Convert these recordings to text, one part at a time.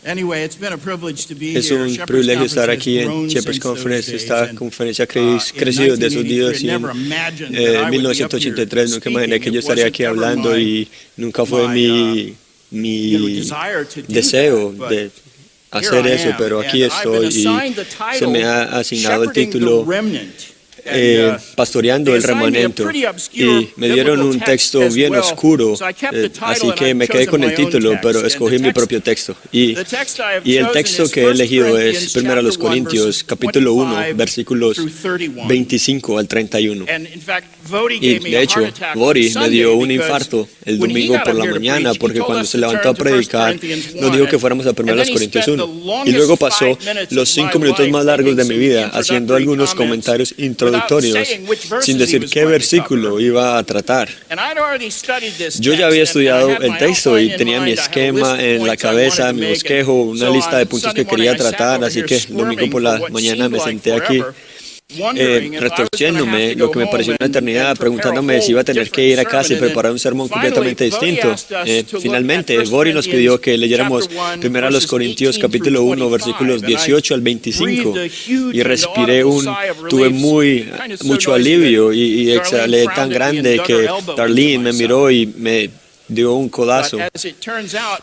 Es un privilegio estar aquí en Shepherd's Conference. Esta conferencia ha crecido de esos días y en 1983 nunca imaginé que yo estaría aquí hablando y nunca fue mi deseo de hacer eso, pero aquí estoy y se me ha asignado el título Pastoreando el Remanente, y me dieron un texto bien oscuro, así que me quedé con el título, pero escogí mi propio texto. Y el texto que he elegido es 1 Corintios, capítulo 1, versículos 25 al 31. Y de hecho, Vori me dio un infarto el domingo por la mañana, porque cuando se levantó a predicar, nos dijo que fuéramos a 1 Corintios 1. Y luego pasó los 5 minutos más largos de mi vida haciendo algunos comentarios introductorios, sin decir qué versículo iba a tratar. Yo ya había estudiado el texto y tenía mi esquema en la cabeza, mi bosquejo, una lista de puntos que quería tratar, así que el domingo por la mañana me senté aquí retorciéndome lo que me pareció una eternidad, preguntándome si iba a tener que ir a casa y preparar un sermón completamente distinto. Finalmente, Bori nos pidió que leyéramos 1 Corintios capítulo 1, versículos 18 al 25, y respiré tuve mucho alivio y exhalé tan grande que Darlene me miró y me dio un codazo.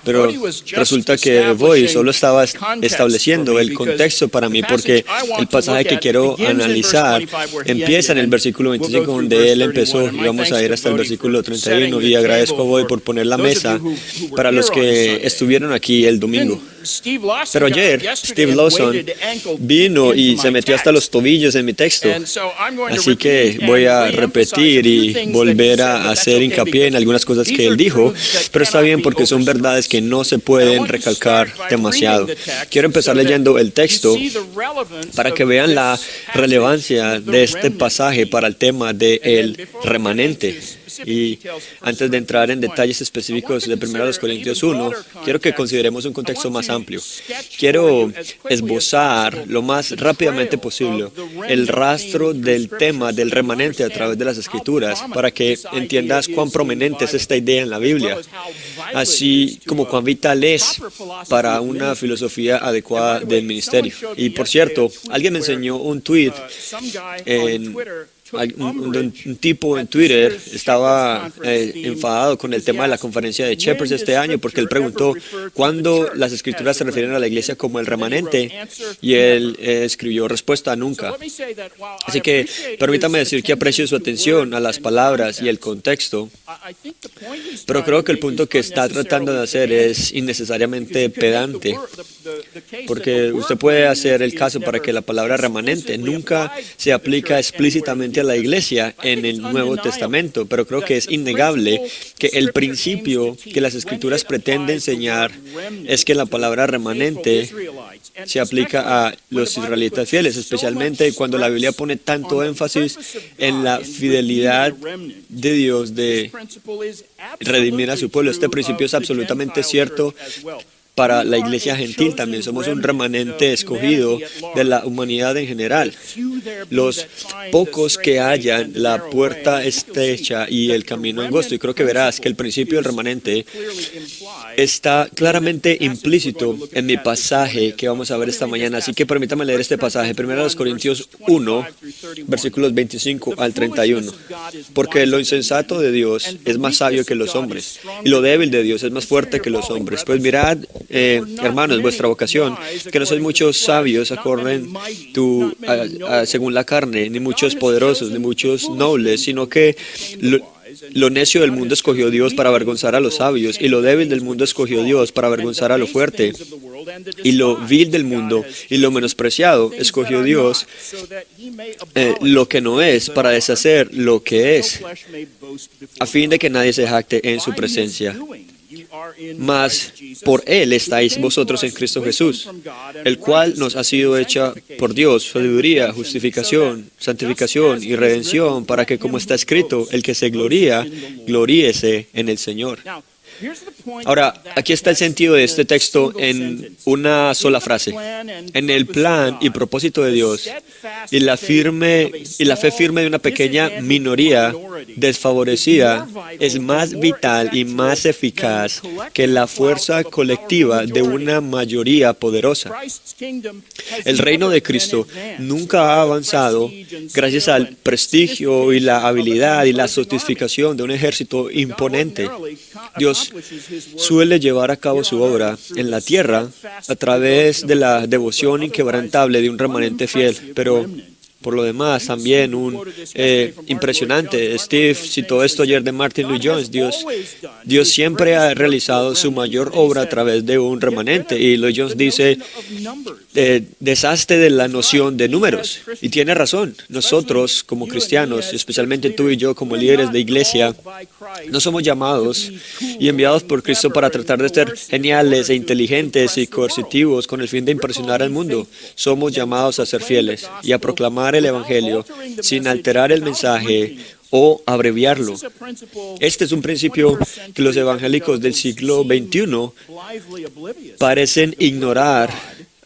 Pero resulta que Boy solo estaba estableciendo el contexto para mí, porque el pasaje que quiero analizar empieza en el versículo 25 donde él empezó, y vamos a ir hasta el versículo 31, y agradezco a Boy por poner la mesa para los que estuvieron aquí el domingo. Pero ayer Steve Lawson vino y se metió hasta los tobillos en mi texto, así que voy a repetir y volver a hacer hincapié en algunas cosas que él dijo, pero está bien porque son verdades que no se pueden recalcar demasiado. Quiero empezar leyendo el texto para que vean la relevancia de este pasaje para el tema del remanente. Y antes de entrar en detalles específicos de 1 Corintios 1, quiero que consideremos un contexto más amplio. Quiero esbozar lo más rápidamente posible el rastro del tema del remanente a través de las Escrituras, para que entiendas cuán prominente es esta idea en la Biblia, así como cuán vital es para una filosofía adecuada del ministerio. Y por cierto, alguien me enseñó un tweet un tipo en Twitter estaba enfadado con el tema de la conferencia de Shepherds este año, porque él preguntó cuándo las Escrituras se refieren a la iglesia como el remanente, y él escribió respuesta: nunca. Así que permítame decir que aprecio su atención a las palabras y el contexto, pero creo que el punto que está tratando de hacer es innecesariamente pedante, porque usted puede hacer el caso para que la palabra remanente nunca se aplica explícitamente a la iglesia en el Nuevo Testamento, pero creo que es innegable que el principio que las Escrituras pretenden enseñar es que la palabra remanente se aplica a los israelitas fieles, especialmente cuando la Biblia pone tanto énfasis en la fidelidad de Dios de redimir a su pueblo. Este principio es absolutamente cierto para la iglesia gentil también. Somos un remanente escogido de la humanidad en general. Los pocos que hallan la puerta estrecha y el camino angosto. Y creo que verás que el principio del remanente está claramente implícito en mi pasaje que vamos a ver esta mañana. Así que permítame leer este pasaje, 1 Corintios 1, versículos 25 al 31. Porque lo insensato de Dios es más sabio que los hombres, y lo débil de Dios es más fuerte que los hombres. Pues mirad, hermanos, vuestra vocación, que no sois muchos sabios según la carne, ni muchos poderosos, ni muchos nobles, sino que lo necio del mundo escogió Dios para avergonzar a los sabios, y lo débil del mundo escogió Dios para avergonzar a lo fuerte, y lo vil del mundo y lo menospreciado escogió Dios, lo que no es, para deshacer lo que es, a fin de que nadie se jacte en su presencia. Mas por Él estáis vosotros en Cristo Jesús, el cual nos ha sido hecha por Dios sabiduría, justificación, santificación y redención, para que, como está escrito, el que se gloría, gloríese en el Señor. Ahora, aquí está el sentido de este texto en una sola frase: en el plan y propósito de Dios y la fe firme de una pequeña minoría desfavorecida es más vital y más eficaz que la fuerza colectiva de una mayoría poderosa. El reino de Cristo nunca ha avanzado gracias al prestigio y la habilidad y la sofisticación de un ejército imponente. Dios suele llevar a cabo su obra en la tierra a través de la devoción inquebrantable de un remanente fiel, pero por lo demás, también impresionante. Steve citó esto ayer de Martin Lloyd-Jones. Dios siempre ha realizado su mayor obra a través de un remanente. Y Lloyd-Jones dice, deshazte de la noción de números. Y tiene razón. Nosotros, como cristianos, especialmente tú y yo, como líderes de iglesia, no somos llamados y enviados por Cristo para tratar de ser geniales e inteligentes y coercitivos con el fin de impresionar al mundo. Somos llamados a ser fieles y a proclamar el Evangelio sin alterar el mensaje o abreviarlo. Este es un principio que los evangélicos del siglo XXI parecen ignorar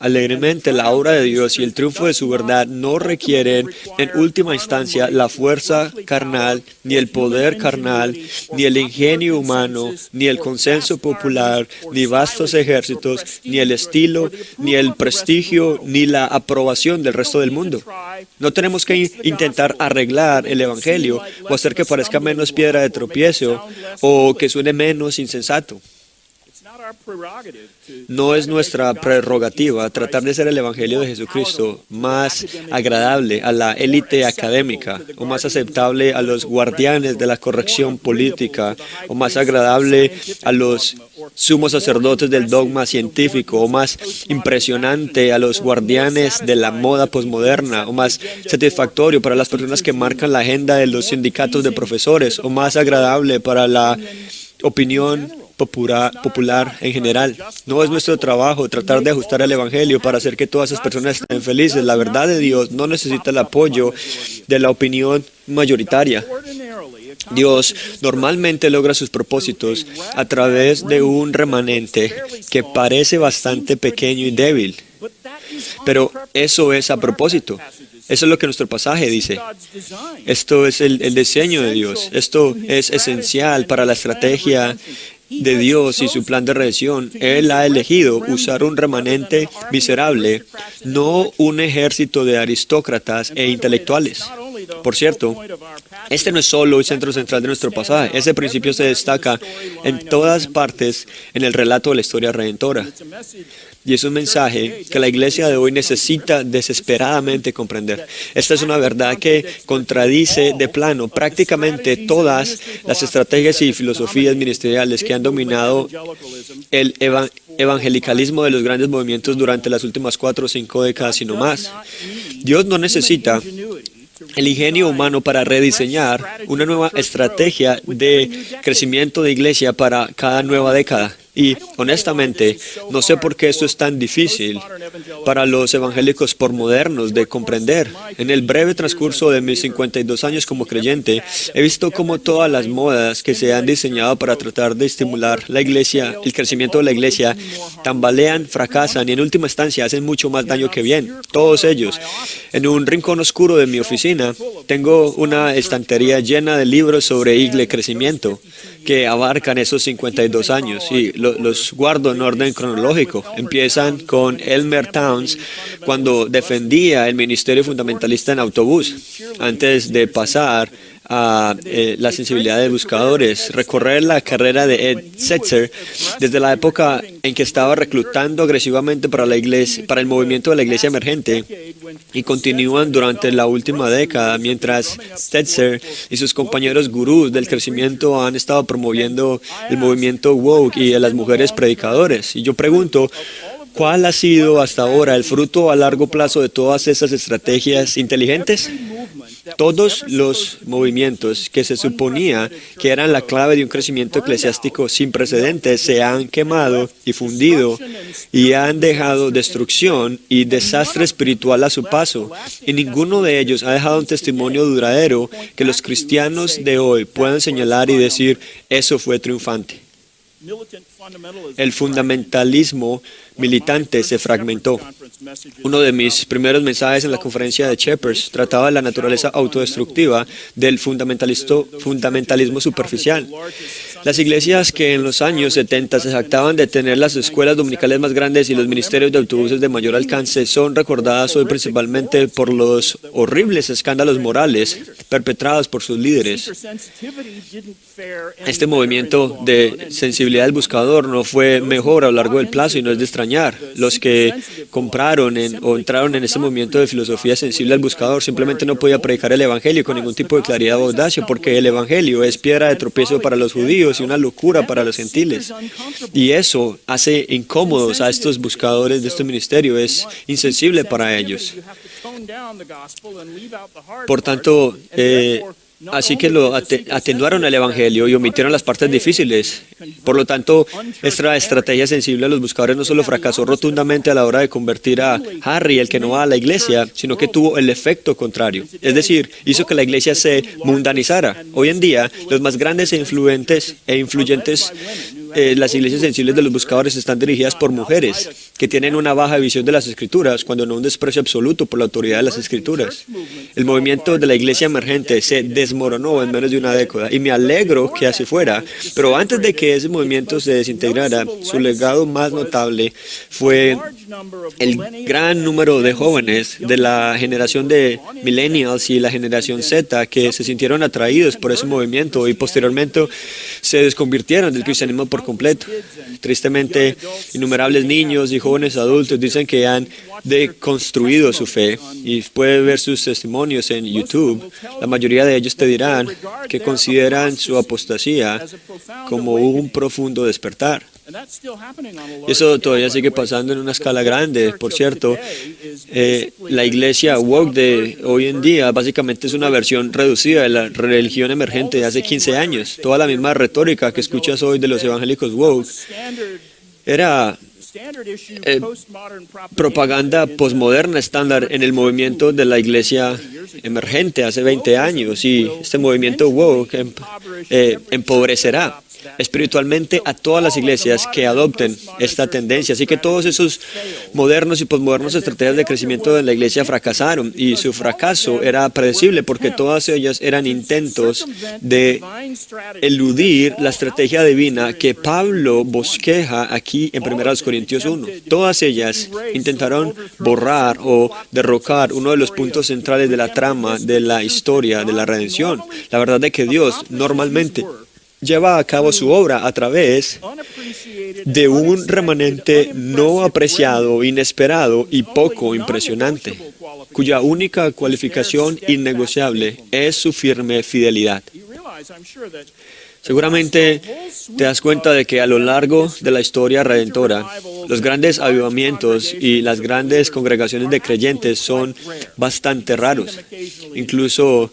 alegremente. La obra de Dios y el triunfo de su verdad no requieren en última instancia la fuerza carnal, ni el poder carnal, ni el ingenio humano, ni el consenso popular, ni vastos ejércitos, ni el estilo, ni el prestigio, ni la aprobación del resto del mundo. No tenemos que intentar arreglar el Evangelio o hacer que parezca menos piedra de tropiezo o que suene menos insensato. No es nuestra prerrogativa tratar de hacer el Evangelio de Jesucristo más agradable a la élite académica, o más aceptable a los guardianes de la corrección política, o más agradable a los sumos sacerdotes del dogma científico, o más impresionante a los guardianes de la moda posmoderna, o más satisfactorio para las personas que marcan la agenda de los sindicatos de profesores, o más agradable para la opinión popular en general. No es nuestro trabajo tratar de ajustar el Evangelio para hacer que todas esas personas estén felices. La verdad de Dios no necesita el apoyo de la opinión mayoritaria. Dios normalmente logra sus propósitos a través de un remanente que parece bastante pequeño y débil. Pero eso es a propósito. Eso es lo que nuestro pasaje dice. Esto es el diseño de Dios. Esto es esencial para la estrategia de Dios y su plan de redención. Él ha elegido usar un remanente miserable, no un ejército de aristócratas e intelectuales. Por cierto, este no es solo el centro central de nuestro pasaje. Ese principio se destaca en todas partes en el relato de la historia redentora. Y es un mensaje que la iglesia de hoy necesita desesperadamente comprender. Esta es una verdad que contradice de plano prácticamente todas las estrategias y filosofías ministeriales que han dominado el evangelicalismo de los grandes movimientos durante las últimas 4 o 5 décadas y no más. Dios no necesita el ingenio humano para rediseñar una nueva estrategia de crecimiento de iglesia para cada nueva década. Y honestamente, no sé por qué esto es tan difícil para los evangélicos posmodernos de comprender. En el breve transcurso de mis 52 años como creyente, he visto cómo todas las modas que se han diseñado para tratar de estimular la iglesia, el crecimiento de la iglesia, tambalean, fracasan y en última instancia hacen mucho más daño que bien. Todos ellos. En un rincón oscuro de mi oficina, tengo una estantería llena de libros sobre iglesia y crecimiento que abarcan esos 52 años y los guardo en orden cronológico. Empiezan con Elmer Towns cuando defendía el ministerio fundamentalista en autobús, antes de pasar a la sensibilidad de buscadores, recorrer la carrera de Ed Setzer desde la época en que estaba reclutando agresivamente para la iglesia, para el movimiento de la iglesia emergente, y continúan durante la última década, mientras Setzer y sus compañeros gurús del crecimiento han estado promoviendo el movimiento woke y a las mujeres predicadores. Y yo pregunto, ¿cuál ha sido hasta ahora el fruto a largo plazo de todas esas estrategias inteligentes? Todos los movimientos que se suponía que eran la clave de un crecimiento eclesiástico sin precedentes se han quemado y fundido y han dejado destrucción y desastre espiritual a su paso. Y ninguno de ellos ha dejado un testimonio duradero que los cristianos de hoy puedan señalar y decir, eso fue triunfante. El fundamentalismo militante se fragmentó. Uno de mis primeros mensajes en la conferencia de Shepherds trataba de la naturaleza autodestructiva del fundamentalismo superficial. Las iglesias que en los años 70 se jactaban de tener las escuelas dominicales más grandes y los ministerios de autobuses de mayor alcance son recordadas hoy principalmente por los horribles escándalos morales perpetrados por sus líderes. Este movimiento de sensibilidad del buscador no fue mejor a lo largo del plazo y no es de extrañar. Los que compraron o entraron en ese movimiento de filosofía sensible al buscador simplemente no podía predicar el evangelio con ningún tipo de claridad o audacia, porque el evangelio es piedra de tropiezo para los judíos y una locura para los gentiles. Y eso hace incómodos a estos buscadores de este ministerio, es insensible para ellos. Por tanto, así que lo atenuaron el evangelio y omitieron las partes difíciles. Por lo tanto, esta estrategia sensible a los buscadores no solo fracasó rotundamente a la hora de convertir a Harry, el que no va a la iglesia, sino que tuvo el efecto contrario. Es decir, hizo que la iglesia se mundanizara. Hoy en día, los más grandes e influyentes las iglesias sensibles de los buscadores están dirigidas por mujeres que tienen una baja visión de las Escrituras, cuando no un desprecio absoluto por la autoridad de las Escrituras. El movimiento de la iglesia emergente se desmoronó en menos de una década y me alegro que así fuera, pero antes de que ese movimiento se desintegrara, su legado más notable fue el gran número de jóvenes de la generación de millennials y la generación Z que se sintieron atraídos por ese movimiento y posteriormente se desconvirtieron del cristianismo por completo. Tristemente, innumerables niños y jóvenes adultos dicen que han deconstruido su fe, y puede ver sus testimonios en YouTube. La mayoría de ellos te dirán que consideran su apostasía como un profundo despertar. Y eso todavía sigue pasando en una escala grande. Por cierto, la iglesia woke de hoy en día básicamente es una versión reducida de la religión emergente de hace 15 años. Toda la misma retórica que escuchas hoy de los evangélicos woke era propaganda posmoderna estándar en el movimiento de la iglesia emergente hace 20 años, y este movimiento woke empobrecerá espiritualmente a todas las iglesias que adopten esta tendencia. Así que todos esos modernos y posmodernos estrategias de crecimiento de la iglesia fracasaron, y su fracaso era predecible porque todas ellas eran intentos de eludir la estrategia divina que Pablo bosqueja aquí en 1 Corintios 1. Todas ellas intentaron borrar o derrocar uno de los puntos centrales de la trama de la historia de la redención, la verdad de que Dios normalmente lleva a cabo su obra a través de un remanente no apreciado, inesperado y poco impresionante, cuya única cualificación innegociable es su firme fidelidad. Seguramente te das cuenta de que a lo largo de la historia redentora, los grandes avivamientos y las grandes congregaciones de creyentes son bastante raros. Incluso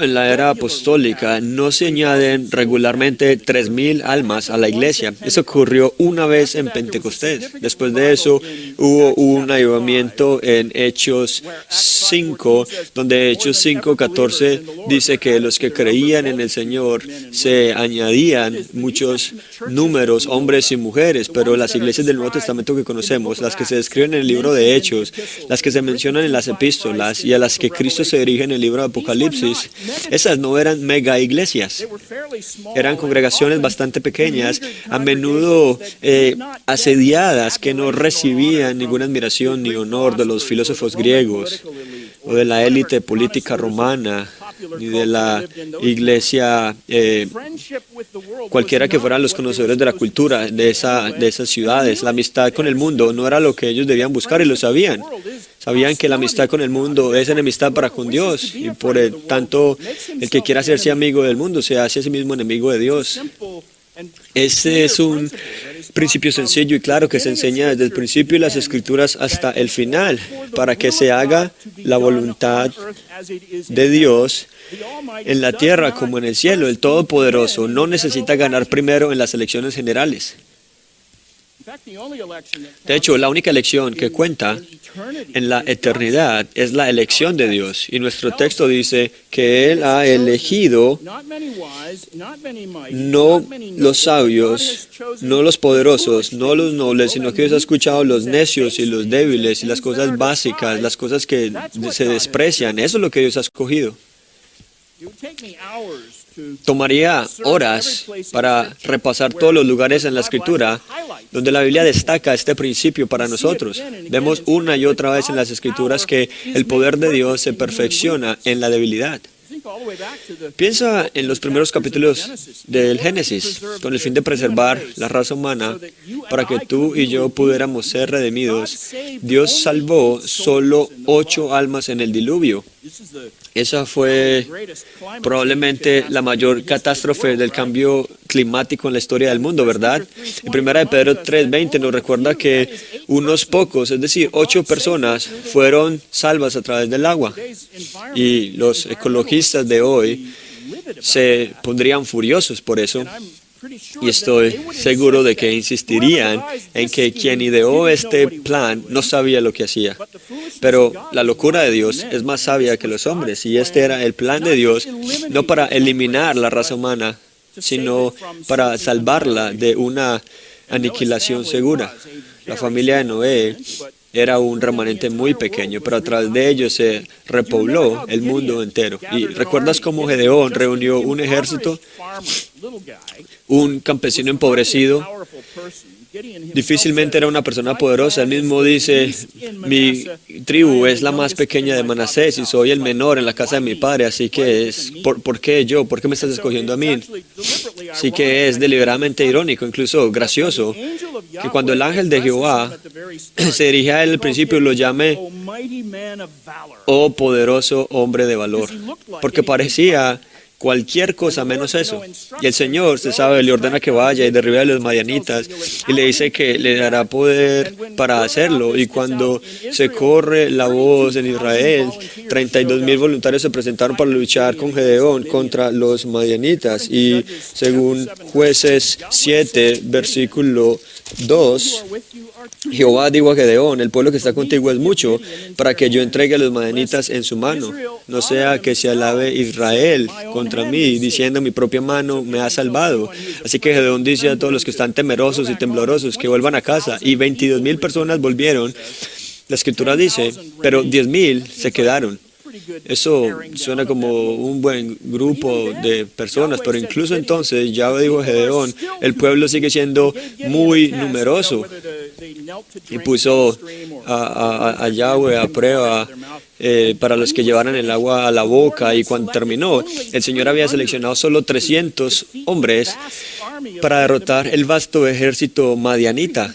en la era apostólica no se añaden regularmente 3,000 almas a la iglesia. Eso ocurrió una vez en Pentecostés. Después de eso hubo un avivamiento en Hechos 5, donde Hechos 5:14 dice que los que creían en el Señor se añadían muchos números, hombres y mujeres, pero las iglesias del Nuevo Testamento que conocemos, las que se describen en el libro de Hechos, las que se mencionan en las epístolas y a las que Cristo se dirige en el libro de Apocalipsis, esas no eran mega iglesias, eran congregaciones bastante pequeñas, a menudo asediadas, que no recibían ninguna admiración ni honor de los filósofos griegos o de la élite política romana, ni de la iglesia, cualquiera que fueran los conocedores de la cultura de esas ciudades. La amistad con el mundo no era lo que ellos debían buscar, y lo sabían. Sabían que la amistad con el mundo es enemistad para con Dios, y por tanto, el que quiera hacerse amigo del mundo se hace a sí mismo enemigo de Dios. Ese es un principio sencillo y claro que se enseña desde el principio de las Escrituras hasta el final, para que se haga la voluntad de Dios en la tierra como en el cielo. El Todopoderoso no necesita ganar primero en las elecciones generales. De hecho, la única elección que cuenta en la eternidad es la elección de Dios. Y nuestro texto dice que Él ha elegido no los sabios, no los poderosos, no los nobles, sino que Dios ha escuchado los necios y los débiles y las cosas básicas, las cosas que se desprecian. Eso es lo que Dios ha escogido. Tomaría horas para repasar todos los lugares en la Escritura donde la Biblia destaca este principio para nosotros. Vemos una y otra vez en las Escrituras que el poder de Dios se perfecciona en la debilidad. Piensa en los primeros capítulos del Génesis, con el fin de preservar la raza humana para que tú y yo pudiéramos ser redimidos. Dios salvó solo 8 almas en el diluvio. Esa fue probablemente la mayor catástrofe del cambio climático en la historia del mundo, ¿verdad? En 1 Pedro 3:20 nos recuerda que unos pocos, es decir, 8 personas, fueron salvas a través del agua. Y los ecologistas de hoy se pondrían furiosos por eso. Y estoy seguro de que insistirían en que quien ideó este plan no sabía lo que hacía. Pero la locura de Dios es más sabia que los hombres, y este era el plan de Dios, no para eliminar la raza humana, sino para salvarla de una aniquilación segura. La familia de Noé era un remanente muy pequeño, pero a través de ellos se repobló el mundo entero. ¿Y recuerdas cómo Gedeón reunió un ejército? Un campesino empobrecido difícilmente era una persona poderosa. Él mismo dice, mi tribu es la más pequeña de Manasés y soy el menor en la casa de mi padre, así que ¿por qué yo? ¿Por qué me estás escogiendo a mí? Así que es deliberadamente irónico, incluso gracioso, que cuando el ángel de Jehová se dirige a él al principio lo llame, oh poderoso hombre de valor, porque parecía cualquier cosa menos eso. Y el Señor, usted sabe, le ordena que vaya y derribe a los madianitas y le dice que le dará poder para hacerlo. Y cuando se corre la voz en Israel, 32,000 voluntarios se presentaron para luchar con Gedeón contra los madianitas. Y según Jueces 7, versículo 2, Jehová dijo a Gedeón, el pueblo que está contigo es mucho para que yo entregue a los madianitas en su mano. No sea que se alabe Israel contra mí, diciendo mi propia mano me ha salvado. Así que Gedeón dice a todos los que están temerosos y temblorosos que vuelvan a casa. Y 22,000 personas volvieron. La Escritura dice, pero 10,000 se quedaron. Eso suena como un buen grupo de personas, pero incluso entonces, ya dijo Gedeón, el pueblo sigue siendo muy numeroso. Y puso a Yahweh a prueba para los que llevaran el agua a la boca, y cuando terminó, el Señor había seleccionado solo 300 hombres para derrotar el vasto ejército madianita.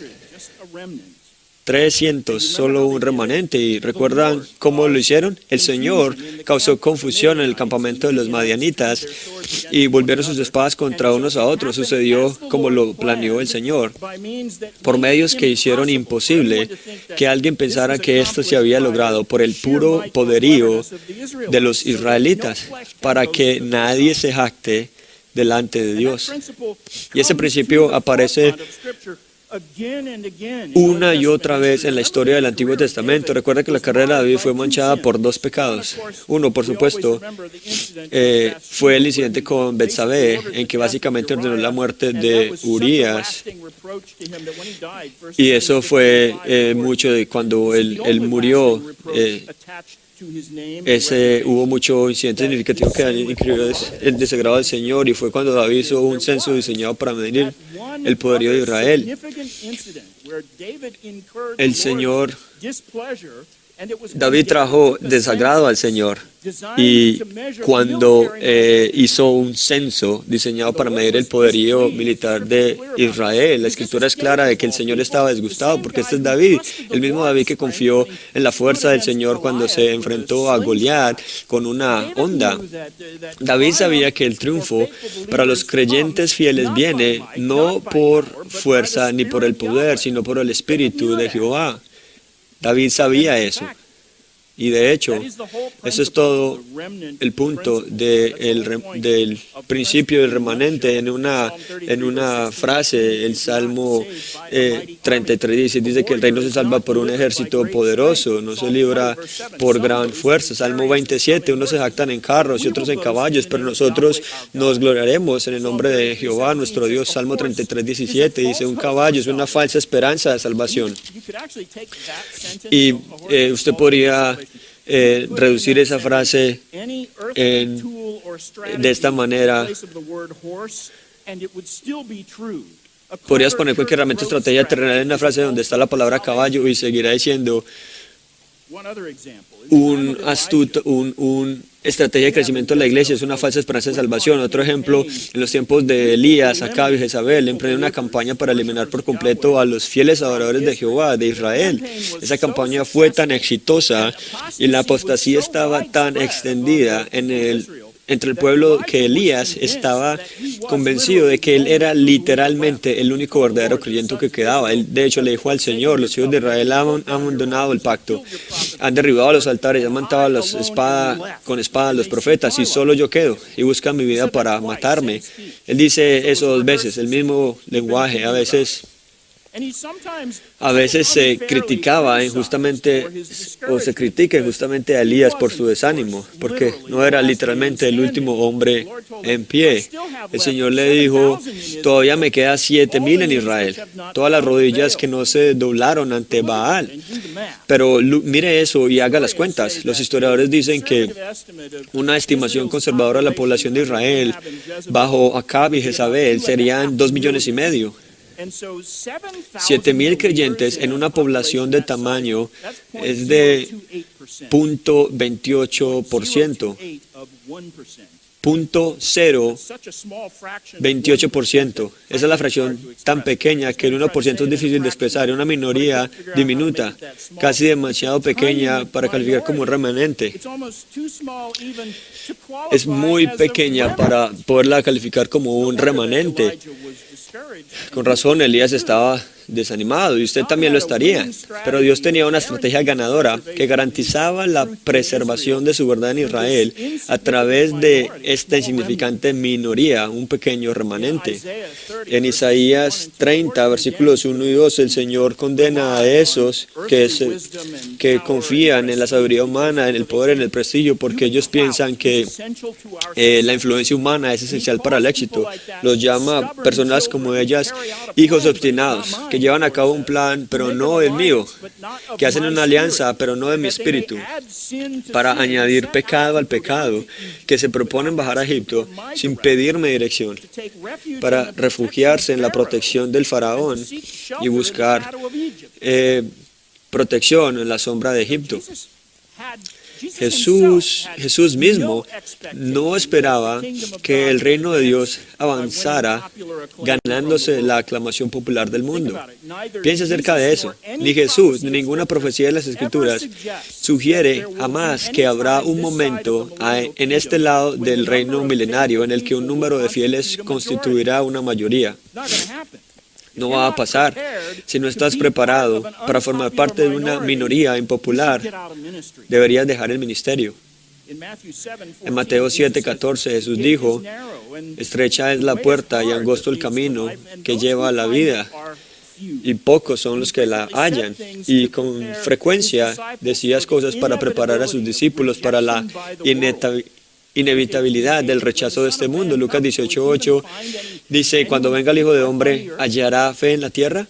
300, solo un remanente. ¿Y recuerdan cómo lo hicieron? El Señor causó confusión en el campamento de los madianitas y volvieron sus espadas contra unos a otros. Sucedió como lo planeó el Señor, por medios que hicieron imposible que alguien pensara que esto se había logrado por el puro poderío de los israelitas, para que nadie se jacte delante de Dios. Y ese principio aparece una y otra vez en la historia del Antiguo Testamento. Recuerda que la carrera de David fue manchada por 2 pecados. Uno, por supuesto, fue el incidente con Betsabé, en que básicamente ordenó la muerte de Urías. Y eso fue mucho de cuando él murió. Hubo mucho incidente significativo que incluyó el desagrado del Señor, y fue cuando David hizo un censo diseñado para medir el poderío de Israel. El Señor, David trajo desagrado al Señor, y cuando hizo un censo diseñado para medir el poderío militar de Israel, la Escritura es clara de que el Señor estaba disgustado, porque este es David, el mismo David que confió en la fuerza del Señor cuando se enfrentó a Goliat con una honda. David sabía que el triunfo para los creyentes fieles viene no por fuerza ni por el poder, sino por el Espíritu de Jehová. David sabía eso. Y de hecho, eso es todo el punto del principio del remanente en una frase. El Salmo 33 dice que el reino se salva por un ejército poderoso, no se libra por gran fuerza. Salmo 27, unos se jactan en carros y otros en caballos, pero nosotros nos gloriaremos en el nombre de Jehová, nuestro Dios. Salmo 33, 17 dice, un caballo es una falsa esperanza de salvación. Y usted podría reducir esa frase de esta manera. Podrías poner cualquier herramienta estrategia terrenal en una frase donde está la palabra caballo y seguirá diciendo un estrategia de crecimiento de la iglesia es una falsa esperanza de salvación. Otro ejemplo, en los tiempos de Elías, Acab y Jezabel, emprendieron una campaña para eliminar por completo a los fieles adoradores de Jehová, de Israel. Esa campaña fue tan exitosa y la apostasía estaba tan extendida entre el pueblo que Elías estaba convencido de que él era literalmente el único verdadero creyente que quedaba. Él, de hecho, le dijo al Señor, los hijos de Israel han abandonado el pacto, han derribado los altares, han matado con espada a los profetas y solo yo quedo y buscan mi vida para matarme. Él dice eso 2 veces, el mismo lenguaje. A veces se criticaba injustamente o se critica injustamente a Elías por su desánimo, porque no era literalmente el último hombre en pie. El Señor le dijo, todavía me queda 7,000 en Israel, todas las rodillas que no se doblaron ante Baal. Pero mire eso y haga las cuentas. Los historiadores dicen que una estimación conservadora de la población de Israel bajo Acab y Jezabel serían 2,5 millones. 7,000 creyentes en una población de tamaño es de 0.28%. 0.028%. Esa es la fracción tan pequeña que el 1% es difícil de expresar, una minoría diminuta, casi demasiado pequeña para calificar como un remanente. Es muy pequeña para poderla calificar como un remanente. Con razón, Elías estaba desanimado y usted también lo estaría, pero Dios tenía una estrategia ganadora que garantizaba la preservación de su verdad en Israel a través de esta insignificante minoría, un pequeño remanente. En Isaías 30, versículos 1 y 2, el Señor condena a esos que confían en la sabiduría humana, en el poder, en el prestigio, porque ellos piensan que la influencia humana es esencial para el éxito. Los llama personas como ellas hijos obstinados, que llevan a cabo un plan, pero no el mío, que hacen una alianza, pero no de mi espíritu, para añadir pecado al pecado, que se proponen bajar a Egipto sin pedirme dirección, para refugiarse en la protección del faraón y buscar protección en la sombra de Egipto. Jesús mismo no esperaba que el reino de Dios avanzara ganándose la aclamación popular del mundo. Piensa acerca de eso. Ni Jesús, ni ninguna profecía de las Escrituras sugiere jamás que habrá un momento en este lado del reino milenario en el que un número de fieles constituirá una mayoría. No va a pasar. Si no estás preparado para formar parte de una minoría impopular, deberías dejar el ministerio. En Mateo 7:14 Jesús dijo, estrecha es la puerta y angosto el camino que lleva a la vida, y pocos son los que la hallan. Y con frecuencia decías cosas para preparar a sus discípulos para la inevitabilidad del rechazo de este mundo. Lucas 18:8 dice, cuando venga el Hijo de Hombre, ¿hallará fe en la tierra?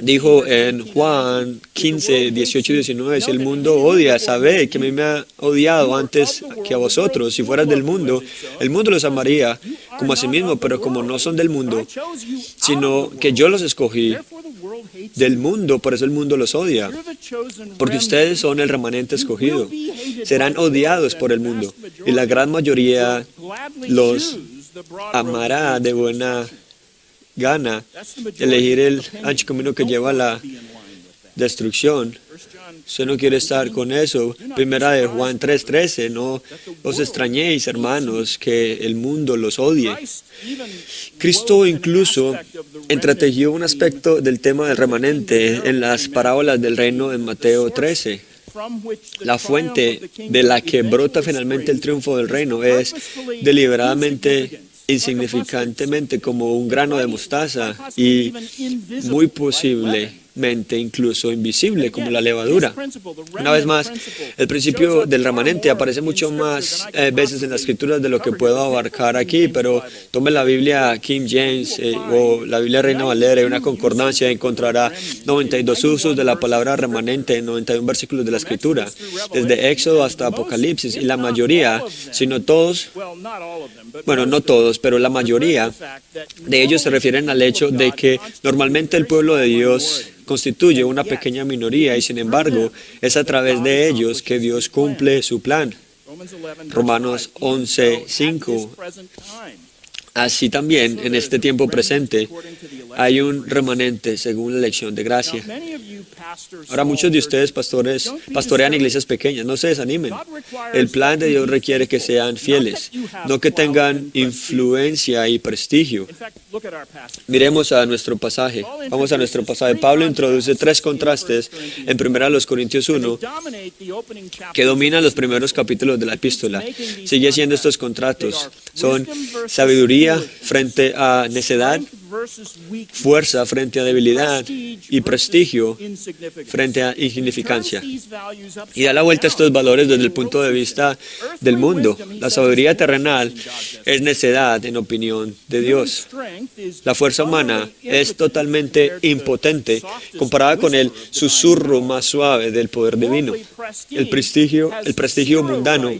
Dijo en Juan 15:18 y 19, si el mundo odia, sabe que a mí me ha odiado antes que a vosotros. Si fueras del mundo, el mundo los amaría como a sí mismo, pero como no son del mundo, sino que yo los escogí del mundo, por eso el mundo los odia, porque ustedes son el remanente escogido. Serán odiados por el mundo y la gran mayoría los amará de buena gana. Elegir el ancho camino que lleva a la destrucción. Usted no quiere estar con eso. Primera de Juan 3:13, no os extrañéis, hermanos, que el mundo los odie. Cristo incluso entretejió un aspecto del tema del remanente en las parábolas del reino en Mateo 13. La fuente de la que brota finalmente el triunfo del reino es deliberadamente, insignificantemente como un grano de mostaza y muy posiblemente incluso invisible como la levadura. Una vez más, el principio del remanente aparece mucho más veces en las escrituras de lo que puedo abarcar aquí, pero tome la Biblia King James o la Biblia Reina Valera y una concordancia, encontrará 92 usos de la palabra remanente en 91 versículos de la escritura, desde Éxodo hasta Apocalipsis, y la mayoría, si no todos, bueno, no todos, pero la mayoría de ellos se refieren al hecho de que normalmente el pueblo de Dios constituye una pequeña minoría y sin embargo es a través de ellos que Dios cumple su plan. Romanos 11:5. Así también, en este tiempo presente, hay un remanente según la elección de gracia. Ahora, muchos de ustedes, pastores, pastorean iglesias pequeñas. No se desanimen. El plan de Dios requiere que sean fieles, no que tengan influencia y prestigio. Miremos a nuestro pasaje. Vamos a nuestro pasaje. Pablo introduce tres contrastes en 1 Corintios 1 que dominan los primeros capítulos de la epístola. Sigue siendo estos contrastes. Son sabiduría frente a necedad, fuerza frente a debilidad y prestigio frente a insignificancia. Y da la vuelta a estos valores desde el punto de vista del mundo. La sabiduría terrenal es necedad en opinión de Dios. La fuerza humana es totalmente impotente comparada con el susurro más suave del poder divino. El prestigio mundano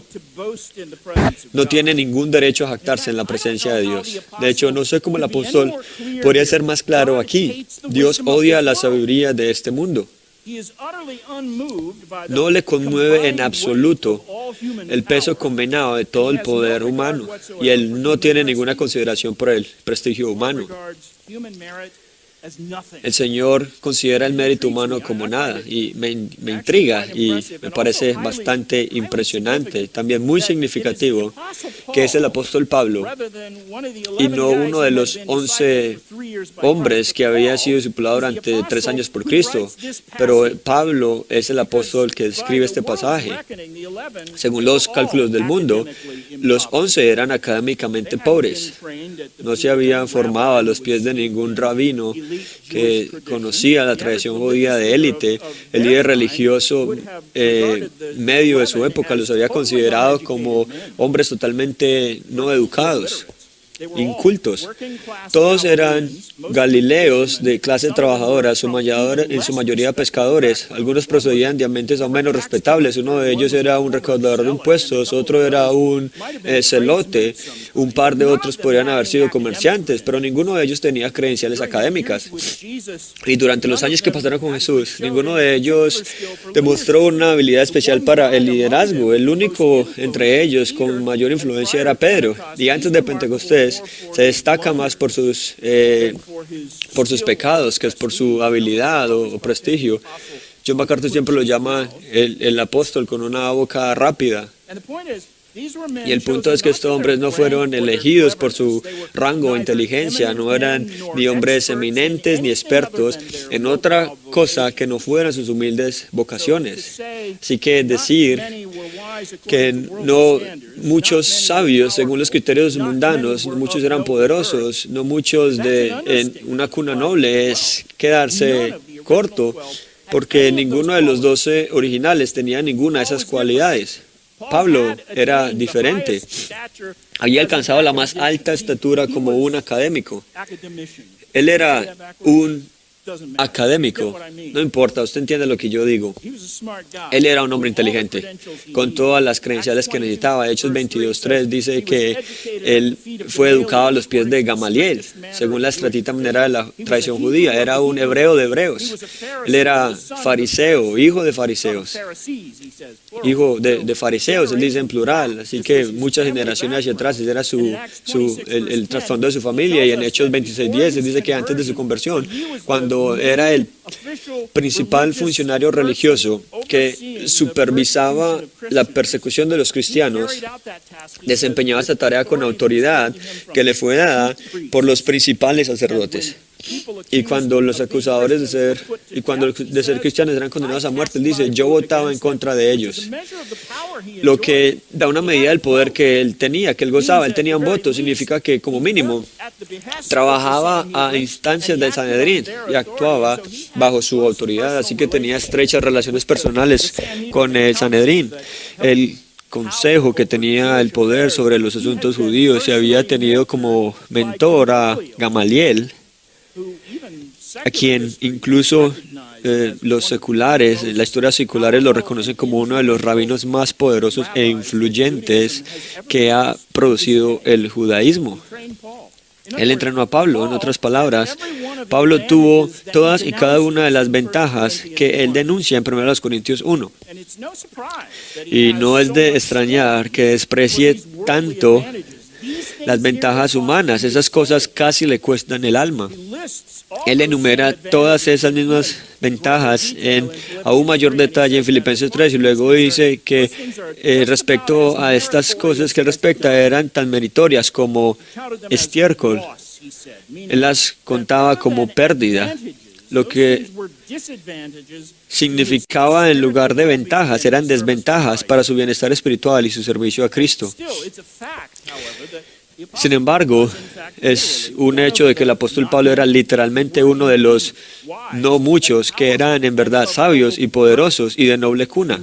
no tiene ningún derecho a jactarse en la presencia de Dios. De hecho, no sé cómo el apóstol podría ser más claro aquí. Dios odia la sabiduría de este mundo. No le conmueve en absoluto el peso combinado de todo el poder humano y él no tiene ninguna consideración por el prestigio humano. El Señor considera el mérito humano como nada y me intriga y me parece bastante impresionante, también muy significativo, que es el apóstol Pablo y no uno de los 11 hombres que había sido discipulado durante 3 años por Cristo, pero Pablo es el apóstol que escribe este pasaje. Según los cálculos del mundo, los 11 eran académicamente pobres, no se habían formado a los pies de ningún rabino que conocía la tradición judía de élite. El líder religioso medio de su época los había considerado como hombres totalmente no educados, incultos. Todos eran galileos de clase trabajadora, en su mayoría pescadores. Algunos procedían de ambientes aún menos respetables. Uno de ellos era un recaudador de impuestos, otro era un celote, un par de otros podrían haber sido comerciantes, pero ninguno de ellos tenía credenciales académicas. Y durante los años que pasaron con Jesús, ninguno de ellos demostró una habilidad especial para el liderazgo. El único entre ellos con mayor influencia era Pedro. Y antes de Pentecostés, se destaca más por sus pecados que es por su habilidad o prestigio. John MacArthur siempre lo llama el apóstol con una boca rápida. Y el punto es que estos hombres no fueron elegidos por su rango o inteligencia, no eran ni hombres eminentes ni expertos en otra cosa que no fueran sus humildes vocaciones. Así que decir que no muchos sabios, según los criterios mundanos, no muchos eran poderosos, no muchos en una cuna noble, es quedarse corto, porque ninguno de los 12 originales tenía ninguna de esas cualidades. Pablo era diferente. Había alcanzado la más alta estatura como un académico. Él era un académico. No importa, usted entiende lo que yo digo. Él era un hombre inteligente, con todas las credenciales que necesitaba. Hechos 22:3 dice que él fue educado a los pies de Gamaliel, según la estricta manera de la tradición judía. Era un hebreo de hebreos. Él era fariseo, hijo de fariseos. Hijo de fariseos, él dice en plural. Así que muchas generaciones hacia atrás, ese era el trasfondo de su familia. Y en Hechos 26:10 él dice que antes de su conversión, cuando era el principal funcionario religioso que supervisaba la persecución de los cristianos, desempeñaba esta tarea con autoridad que le fue dada por los principales sacerdotes. Y cuando los acusadores de ser cristianos eran condenados a muerte, él dice, yo votaba en contra de ellos. Lo que da una medida del poder que él tenía, que él gozaba. Él tenía un voto, significa que como mínimo trabajaba a instancias del Sanedrín y actuaba bajo su autoridad, así que tenía estrechas relaciones personales con el Sanedrín. El consejo que tenía el poder sobre los asuntos judíos y había tenido como mentor a Gamaliel, a quien incluso los seculares, la historia seculares lo reconocen como uno de los rabinos más poderosos e influyentes que ha producido el judaísmo. Él entrenó a Pablo, en otras palabras. Pablo tuvo todas y cada una de las ventajas que él denuncia en 1 Corintios 1. Y no es de extrañar que desprecie tanto las ventajas humanas. Esas cosas casi le cuestan el alma. Él enumera todas esas mismas ventajas en aún mayor detalle en Filipenses 3 y luego dice que respecto a estas cosas que él respecta eran tan meritorias como estiércol. Él las contaba como pérdida. Lo que significaba en lugar de ventajas eran desventajas para su bienestar espiritual y su servicio a Cristo. Sin embargo, es un hecho de que el apóstol Pablo era literalmente uno de los no muchos que eran en verdad sabios y poderosos y de noble cuna.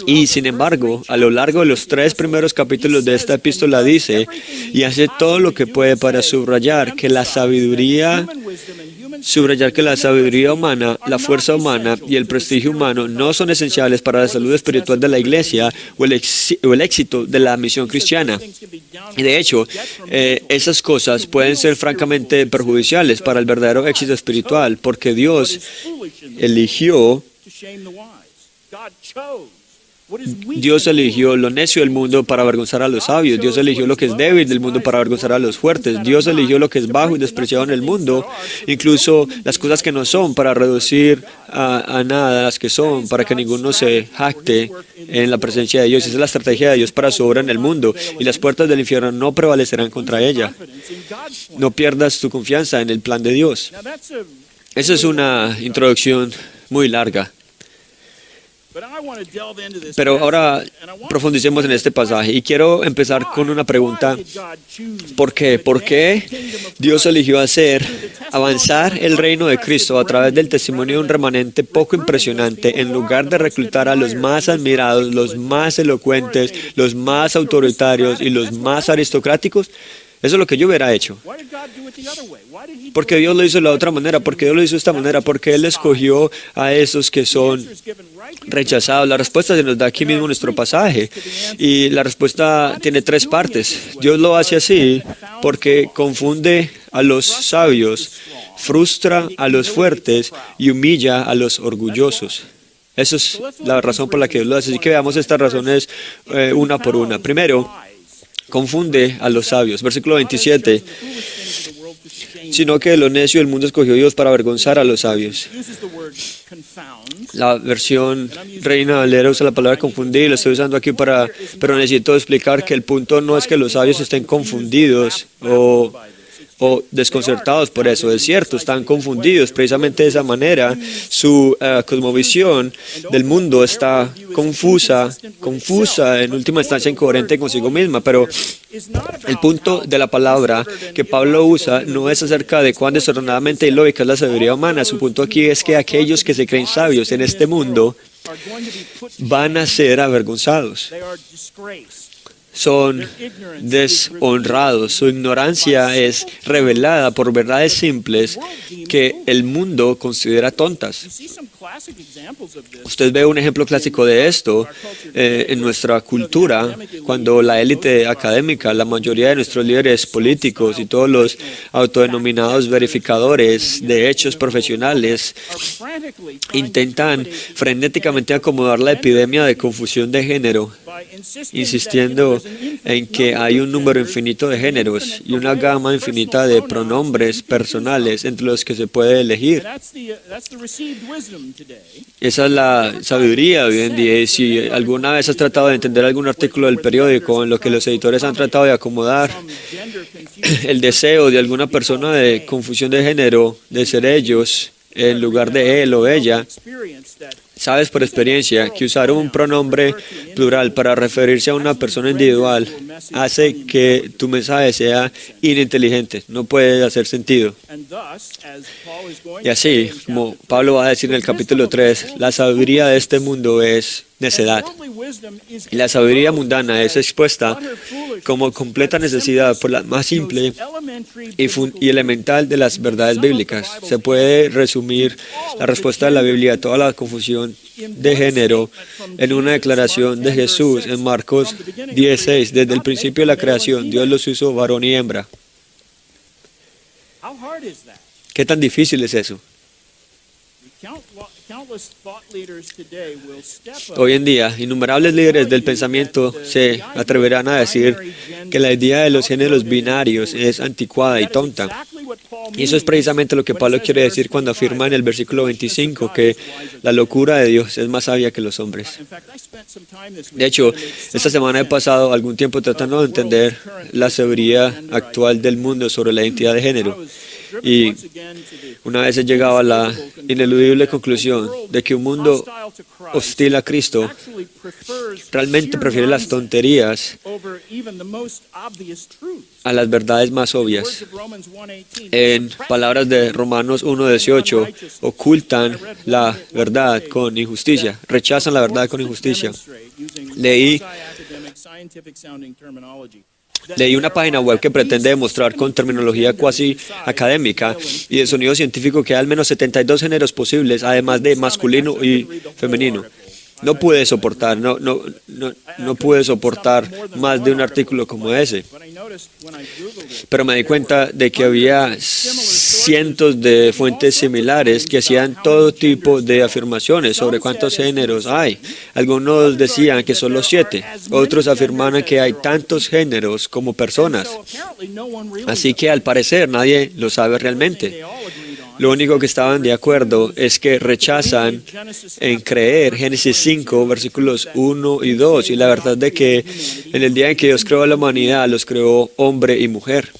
Y sin embargo, a lo largo de los 3 primeros capítulos de esta epístola dice, y hace todo lo que puede para subrayar que la sabiduría humana, la fuerza humana y el prestigio humano no son esenciales para la salud espiritual de la iglesia o el éxito de la misión cristiana. Y de hecho, esas cosas pueden ser francamente perjudiciales para el verdadero éxito espiritual, porque Dios eligió lo necio del mundo para avergonzar a los sabios. Dios eligió lo que es débil del mundo para avergonzar a los fuertes. Dios eligió lo que es bajo y despreciado en el mundo, incluso las cosas que no son, para reducir a nada las que son, para que ninguno se jacte en la presencia de Dios. Esa es la estrategia de Dios para su obra en el mundo, y las puertas del infierno no prevalecerán contra ella. No pierdas tu confianza en el plan de Dios. Esa es una introducción muy larga. Pero ahora profundicemos en este pasaje y quiero empezar con una pregunta. ¿Por qué? ¿Por qué Dios eligió avanzar el reino de Cristo a través del testimonio de un remanente poco impresionante en lugar de reclutar a los más admirados, los más elocuentes, los más autoritarios y los más aristocráticos? Eso es lo que yo hubiera hecho. ¿Por qué Dios lo hizo de la otra manera? ¿Por qué Dios lo hizo de esta manera? ¿Por qué Él escogió a esos que son rechazados? La respuesta se nos da aquí mismo en nuestro pasaje. Y la respuesta tiene 3 partes. Dios lo hace así porque confunde a los sabios, frustra a los fuertes y humilla a los orgullosos. Esa es la razón por la que Dios lo hace. Así que veamos estas razones una por una. Primero, confunde a los sabios. Versículo 27. Sino que lo necio del mundo escogió Dios para avergonzar a los sabios. La versión Reina Valera usa la palabra confundir, lo estoy usando aquí pero necesito explicar que el punto no es que los sabios estén confundidos o desconcertados por eso. Es cierto, están confundidos precisamente de esa manera. Su cosmovisión del mundo está confusa, en última instancia incoherente consigo misma, pero el punto de la palabra que Pablo usa no es acerca de cuán desordenadamente ilógica es la sabiduría humana. Su punto aquí es que aquellos que se creen sabios en este mundo van a ser avergonzados. Son deshonrados. Su ignorancia es revelada por verdades simples que el mundo considera tontas. Usted ve un ejemplo clásico de esto en nuestra cultura, cuando la élite académica, la mayoría de nuestros líderes políticos y todos los autodenominados verificadores de hechos profesionales intentan frenéticamente acomodar la epidemia de confusión de género insistiendo en que hay un número infinito de géneros y una gama infinita de pronombres personales entre los que se puede elegir. Esa es la sabiduría hoy en día. Y si alguna vez has tratado de entender algún artículo del periódico en lo que los editores han tratado de acomodar el deseo de alguna persona de confusión de género, de ser ellos en lugar de él o ella, sabes por experiencia que usar un pronombre plural para referirse a una persona individual hace que tu mensaje sea ininteligente, no puede hacer sentido. Y así, como Pablo va a decir en el capítulo 3, la sabiduría de este mundo es necedad. Y la sabiduría mundana es expuesta como completa necesidad por la más simple y elemental de las verdades bíblicas. Se puede resumir la respuesta de la Biblia a toda la confusión de género en una declaración de Jesús en Marcos 16. Desde el principio de la creación, Dios los hizo varón y hembra. ¿Qué tan difícil es eso? Hoy en día, innumerables líderes del pensamiento se atreverán a decir que la idea de los géneros binarios es anticuada y tonta. Y eso es precisamente lo que Pablo quiere decir cuando afirma en el versículo 25 que la locura de Dios es más sabia que los hombres. De hecho, esta semana he pasado algún tiempo tratando de entender la sabiduría actual del mundo sobre la identidad de género. Y una vez he llegado a la ineludible conclusión de que un mundo hostil a Cristo realmente prefiere las tonterías a las verdades más obvias. En palabras de Romanos 1:18, ocultan la verdad con injusticia, rechazan la verdad con injusticia. Leí una página web que pretende demostrar con terminología cuasi académica y de sonido científico que hay al menos 72 géneros posibles, además de masculino y femenino. No pude soportar más de un artículo como ese. Pero me di cuenta de que había cientos de fuentes similares que hacían todo tipo de afirmaciones sobre cuántos géneros hay. Algunos decían que solo 7, otros afirmaban que hay tantos géneros como personas. Así que al parecer nadie lo sabe realmente. Lo único que estaban de acuerdo es que rechazan en creer Génesis 5, versículos 1 y 2, y la verdad de que en el día en que Dios creó a la humanidad, los creó hombre y mujer.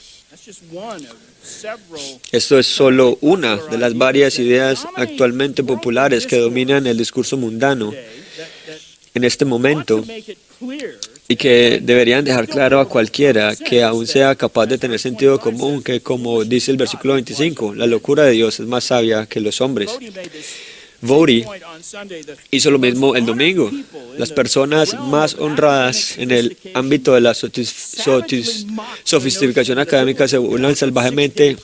Esto es solo una de las varias ideas actualmente populares que dominan el discurso mundano en este momento y que deberían dejar claro a cualquiera que aún sea capaz de tener sentido común que, como dice el versículo 25, la locura de Dios es más sabia que los hombres. Vody hizo lo mismo el domingo. Las personas más honradas en el ámbito de la sofisticación académica se burlan salvajemente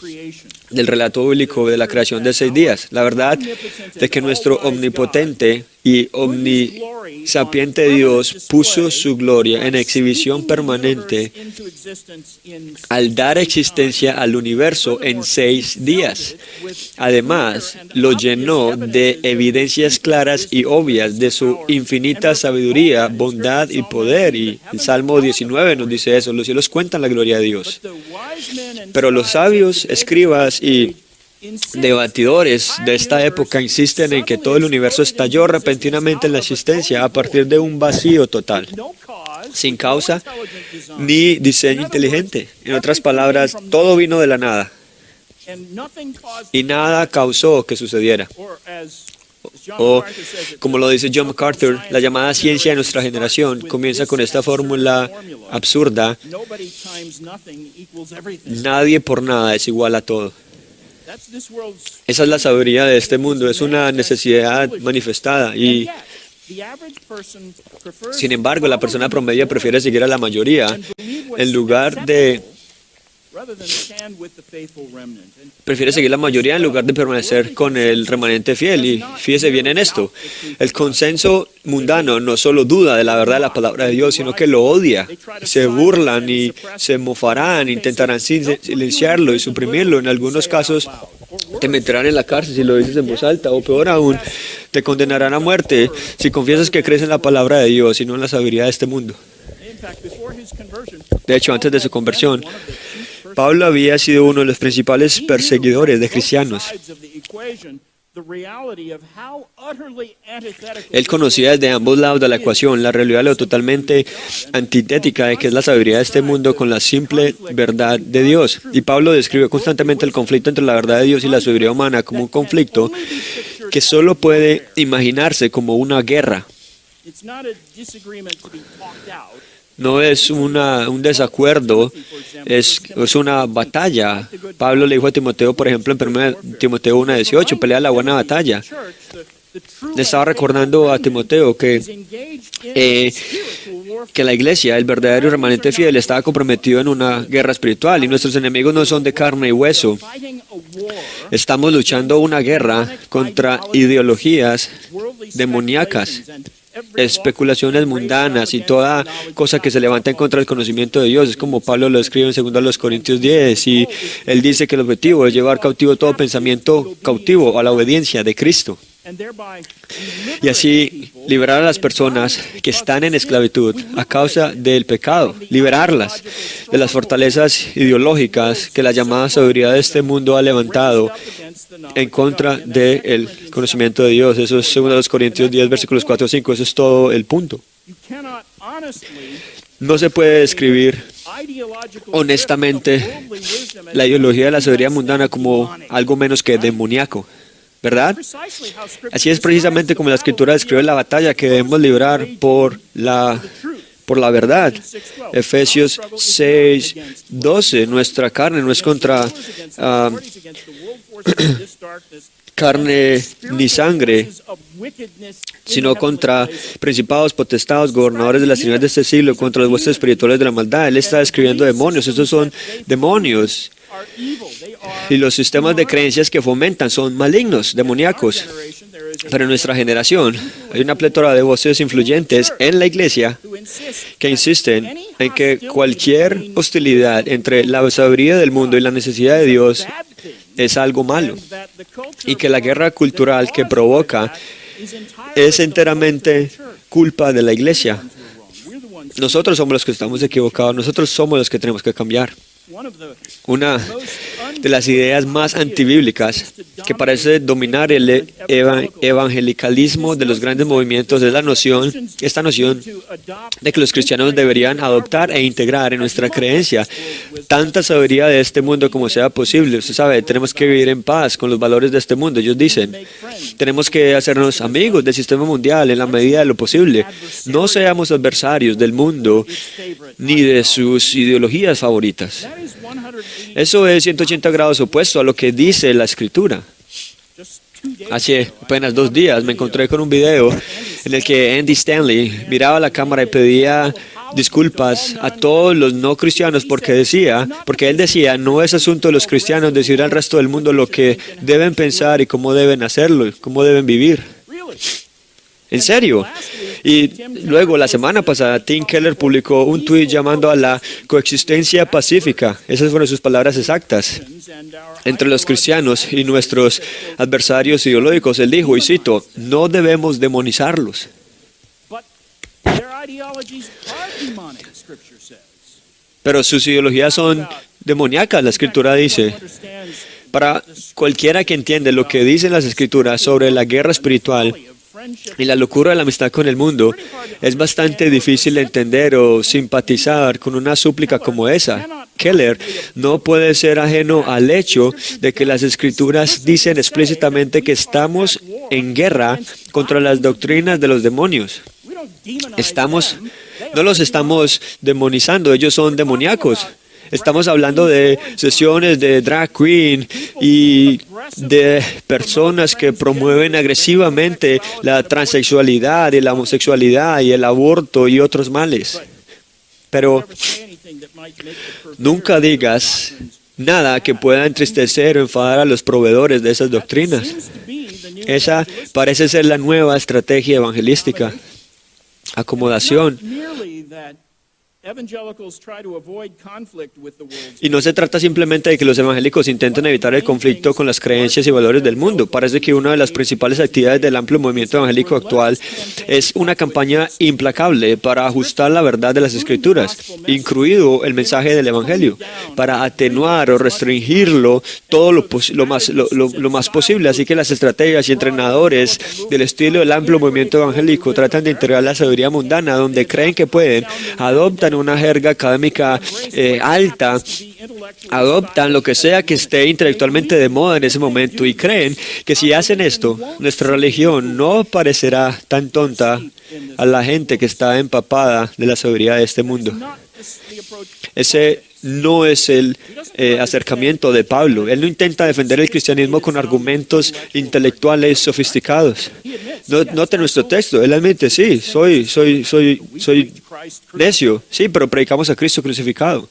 del relato bíblico de la creación de 6 días. La verdad de que nuestro omnipotente y omnisapiente Dios puso su gloria en exhibición permanente al dar existencia al universo en 6 días. Además, lo llenó de evidencias claras y obvias de su infinita sabiduría, bondad y poder. Y el Salmo 19 nos dice eso: los cielos cuentan la gloria de Dios. Pero los sabios, escribas y debatidores de esta época insisten en que todo el universo estalló repentinamente en la existencia a partir de un vacío total, sin causa ni diseño inteligente. En otras palabras, todo vino de la nada y nada causó que sucediera. O, como lo dice John MacArthur, la llamada ciencia de nuestra generación comienza con esta fórmula absurda: nadie por nada es igual a todo. Esa es la sabiduría de este mundo, es una necesidad manifestada y, sin embargo, la persona promedio prefiere seguir a la mayoría en lugar de permanecer con el remanente fiel. Y fíjese bien en esto: el consenso mundano no solo duda de la verdad de la palabra de Dios, sino que lo odia. Se burlan y se mofarán, intentarán silenciarlo y suprimirlo. En algunos casos te meterán en la cárcel si lo dices en voz alta, o peor aún, te condenarán a muerte si confiesas que crees en la palabra de Dios y no en la sabiduría de este mundo. De hecho, antes de su conversión, Pablo había sido uno de los principales perseguidores de cristianos. Él conocía desde ambos lados de la ecuación la realidad de lo totalmente antitética de que es la sabiduría de este mundo con la simple verdad de Dios. Y Pablo describe constantemente el conflicto entre la verdad de Dios y la sabiduría humana como un conflicto que solo puede imaginarse como una guerra. No es un desacuerdo, es una batalla. Pablo le dijo a Timoteo, por ejemplo, en 1 Timoteo 1:18, pelea la buena batalla. Le estaba recordando a Timoteo que la iglesia, el verdadero remanente fiel, estaba comprometido en una guerra espiritual y nuestros enemigos no son de carne y hueso. Estamos luchando una guerra contra ideologías demoníacas, especulaciones mundanas y toda cosa que se levanta en contra del conocimiento de Dios. Es como Pablo lo escribe en 2 Corintios 10 y él dice que el objetivo es llevar cautivo todo pensamiento cautivo a la obediencia de Cristo. Y así liberar a las personas que están en esclavitud a causa del pecado, liberarlas de las fortalezas ideológicas que la llamada sabiduría de este mundo ha levantado en contra del conocimiento de Dios. Eso es 2 Corintios 10, versículos 4 o 5. Eso es todo el punto. No se puede describir honestamente la ideología de la sabiduría mundana como algo menos que demoníaco, ¿verdad? Así es precisamente como la Escritura describe la batalla que debemos librar por la verdad. Efesios 6:12, nuestra carne no es contra carne ni sangre, sino contra principados, potestados, gobernadores de las tinieblas de este siglo, contra los huestes espirituales de la maldad. Él está describiendo demonios, estos son demonios. Y los sistemas de creencias que fomentan son malignos, demoníacos. Pero en nuestra generación hay una plétora de voces influyentes en la iglesia que insisten en que cualquier hostilidad entre la sabiduría del mundo y la necesidad de Dios es algo malo y que la guerra cultural que provoca es enteramente culpa de la iglesia. Nosotros somos los que estamos equivocados, nosotros somos los que tenemos que cambiar. Una de las ideas más antibíblicas que parece dominar el evangelicalismo de los grandes movimientos es esta noción de que los cristianos deberían adoptar e integrar en nuestra creencia tanta sabiduría de este mundo como sea posible. Usted sabe, tenemos que vivir en paz con los valores de este mundo. Ellos dicen, tenemos que hacernos amigos del sistema mundial en la medida de lo posible. No seamos adversarios del mundo ni de sus ideologías favoritas. Eso es 180 grados opuesto a lo que dice la Escritura. Hace apenas 2 días me encontré con un video en el que Andy Stanley miraba a la cámara y pedía disculpas a todos los no cristianos porque él decía, no es asunto de los cristianos decir al resto del mundo lo que deben pensar y cómo deben hacerlo, cómo deben vivir. ¿En serio? Y luego, la semana pasada, Tim Keller publicó un tuit llamando a la coexistencia pacífica. Esas fueron sus palabras exactas. Entre los cristianos y nuestros adversarios ideológicos, él dijo, y cito, no debemos demonizarlos. Pero sus ideologías son demoníacas, la Escritura dice. Para cualquiera que entiende lo que dicen las Escrituras sobre la guerra espiritual y la locura de la amistad con el mundo, es bastante difícil entender o simpatizar con una súplica como esa. Keller no puede ser ajeno al hecho de que las Escrituras dicen explícitamente que estamos en guerra contra las doctrinas de los demonios. No los estamos demonizando, ellos son demoníacos. Estamos hablando de sesiones de drag queen y de personas que promueven agresivamente la transexualidad y la homosexualidad y el aborto y otros males. Pero nunca digas nada que pueda entristecer o enfadar a los proveedores de esas doctrinas. Esa parece ser la nueva estrategia evangelística. Acomodación. Y no se trata simplemente de que los evangélicos intenten evitar el conflicto con las creencias y valores del mundo. Parece que una de las principales actividades del amplio movimiento evangélico actual es una campaña implacable para ajustar la verdad de las Escrituras, incluido el mensaje del Evangelio, para atenuar o restringirlo todo lo más posible. Así que las estrategias y entrenadores del estilo del amplio movimiento evangélico tratan de integrar la sabiduría mundana donde creen que pueden, adoptan una jerga académica alta, adoptan lo que sea que esté intelectualmente de moda en ese momento y creen que si hacen esto, nuestra religión no parecerá tan tonta a la gente que está empapada de la sabiduría de este mundo. Ese no es el acercamiento de Pablo. Él no intenta defender el cristianismo con argumentos intelectuales sofisticados. Note nuestro texto. Él admite, sí, soy necio, sí, pero predicamos a Cristo crucificado.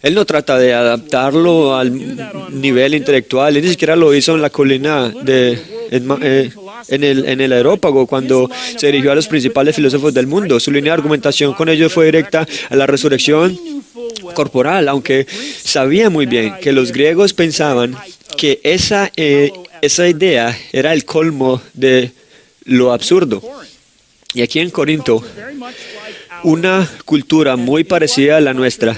Él no trata de adaptarlo al nivel intelectual. Él ni siquiera lo hizo en la colina en el Areópago, cuando se dirigió a los principales filósofos del mundo. Su línea de argumentación con ellos fue directa a la resurrección corporal, aunque sabía muy bien que los griegos pensaban que esa idea era el colmo de lo absurdo. Y aquí en Corinto, una cultura muy parecida a la nuestra,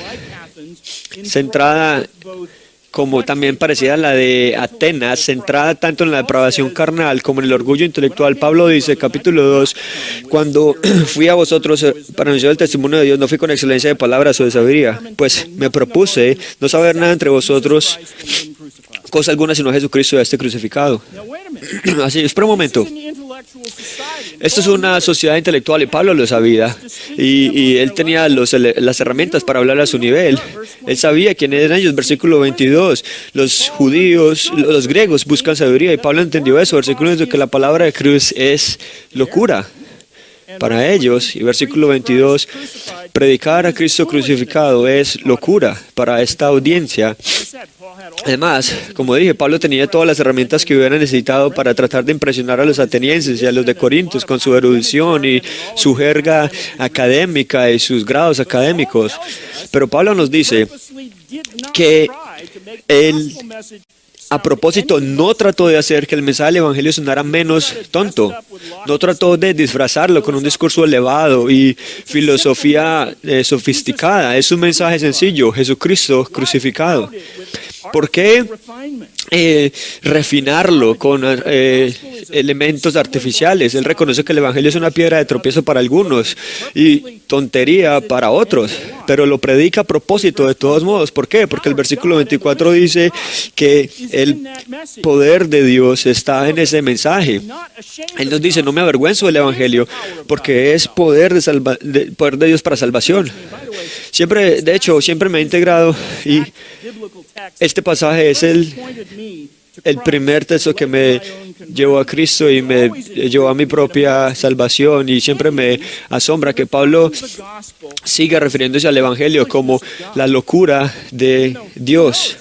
centrada como también parecida a la de Atenas, centrada tanto en la depravación carnal como en el orgullo intelectual. Pablo dice, capítulo 2, cuando fui a vosotros para anunciar el testimonio de Dios, no fui con excelencia de palabras o de sabiduría, pues me propuse no saber nada entre vosotros, cosa alguna sino Jesucristo y este crucificado. Así, espera un momento. Esto es una sociedad intelectual y Pablo lo sabía. Y él tenía las herramientas para hablar a su nivel. Él sabía quiénes eran ellos. Versículo 22. Los judíos, los griegos buscan sabiduría y Pablo entendió eso. Versículo 22, que la palabra de cruz es locura para ellos. Y versículo 22, predicar a Cristo crucificado es locura para esta audiencia. Además, como dije, Pablo tenía todas las herramientas que hubiera necesitado para tratar de impresionar a los atenienses y a los de Corintios con su erudición y su jerga académica y sus grados académicos. Pero Pablo nos dice que él, a propósito, no trató de hacer que el mensaje del Evangelio sonara menos tonto. No trató de disfrazarlo con un discurso elevado y filosofía sofisticada. Es un mensaje sencillo, Jesucristo crucificado. ¿Por qué refinarlo con elementos artificiales? Él reconoce que el Evangelio es una piedra de tropiezo para algunos y tontería para otros, pero lo predica a propósito de todos modos. ¿Por qué? Porque el versículo 24 dice que el poder de Dios está en ese mensaje. Él nos dice, no me avergüenzo del Evangelio, porque es poder de Dios para salvación. Siempre, de hecho, siempre me ha integrado y este pasaje es el primer texto que me llevó a Cristo y me llevó a mi propia salvación, y siempre me asombra que Pablo siga refiriéndose al Evangelio como la locura de Dios,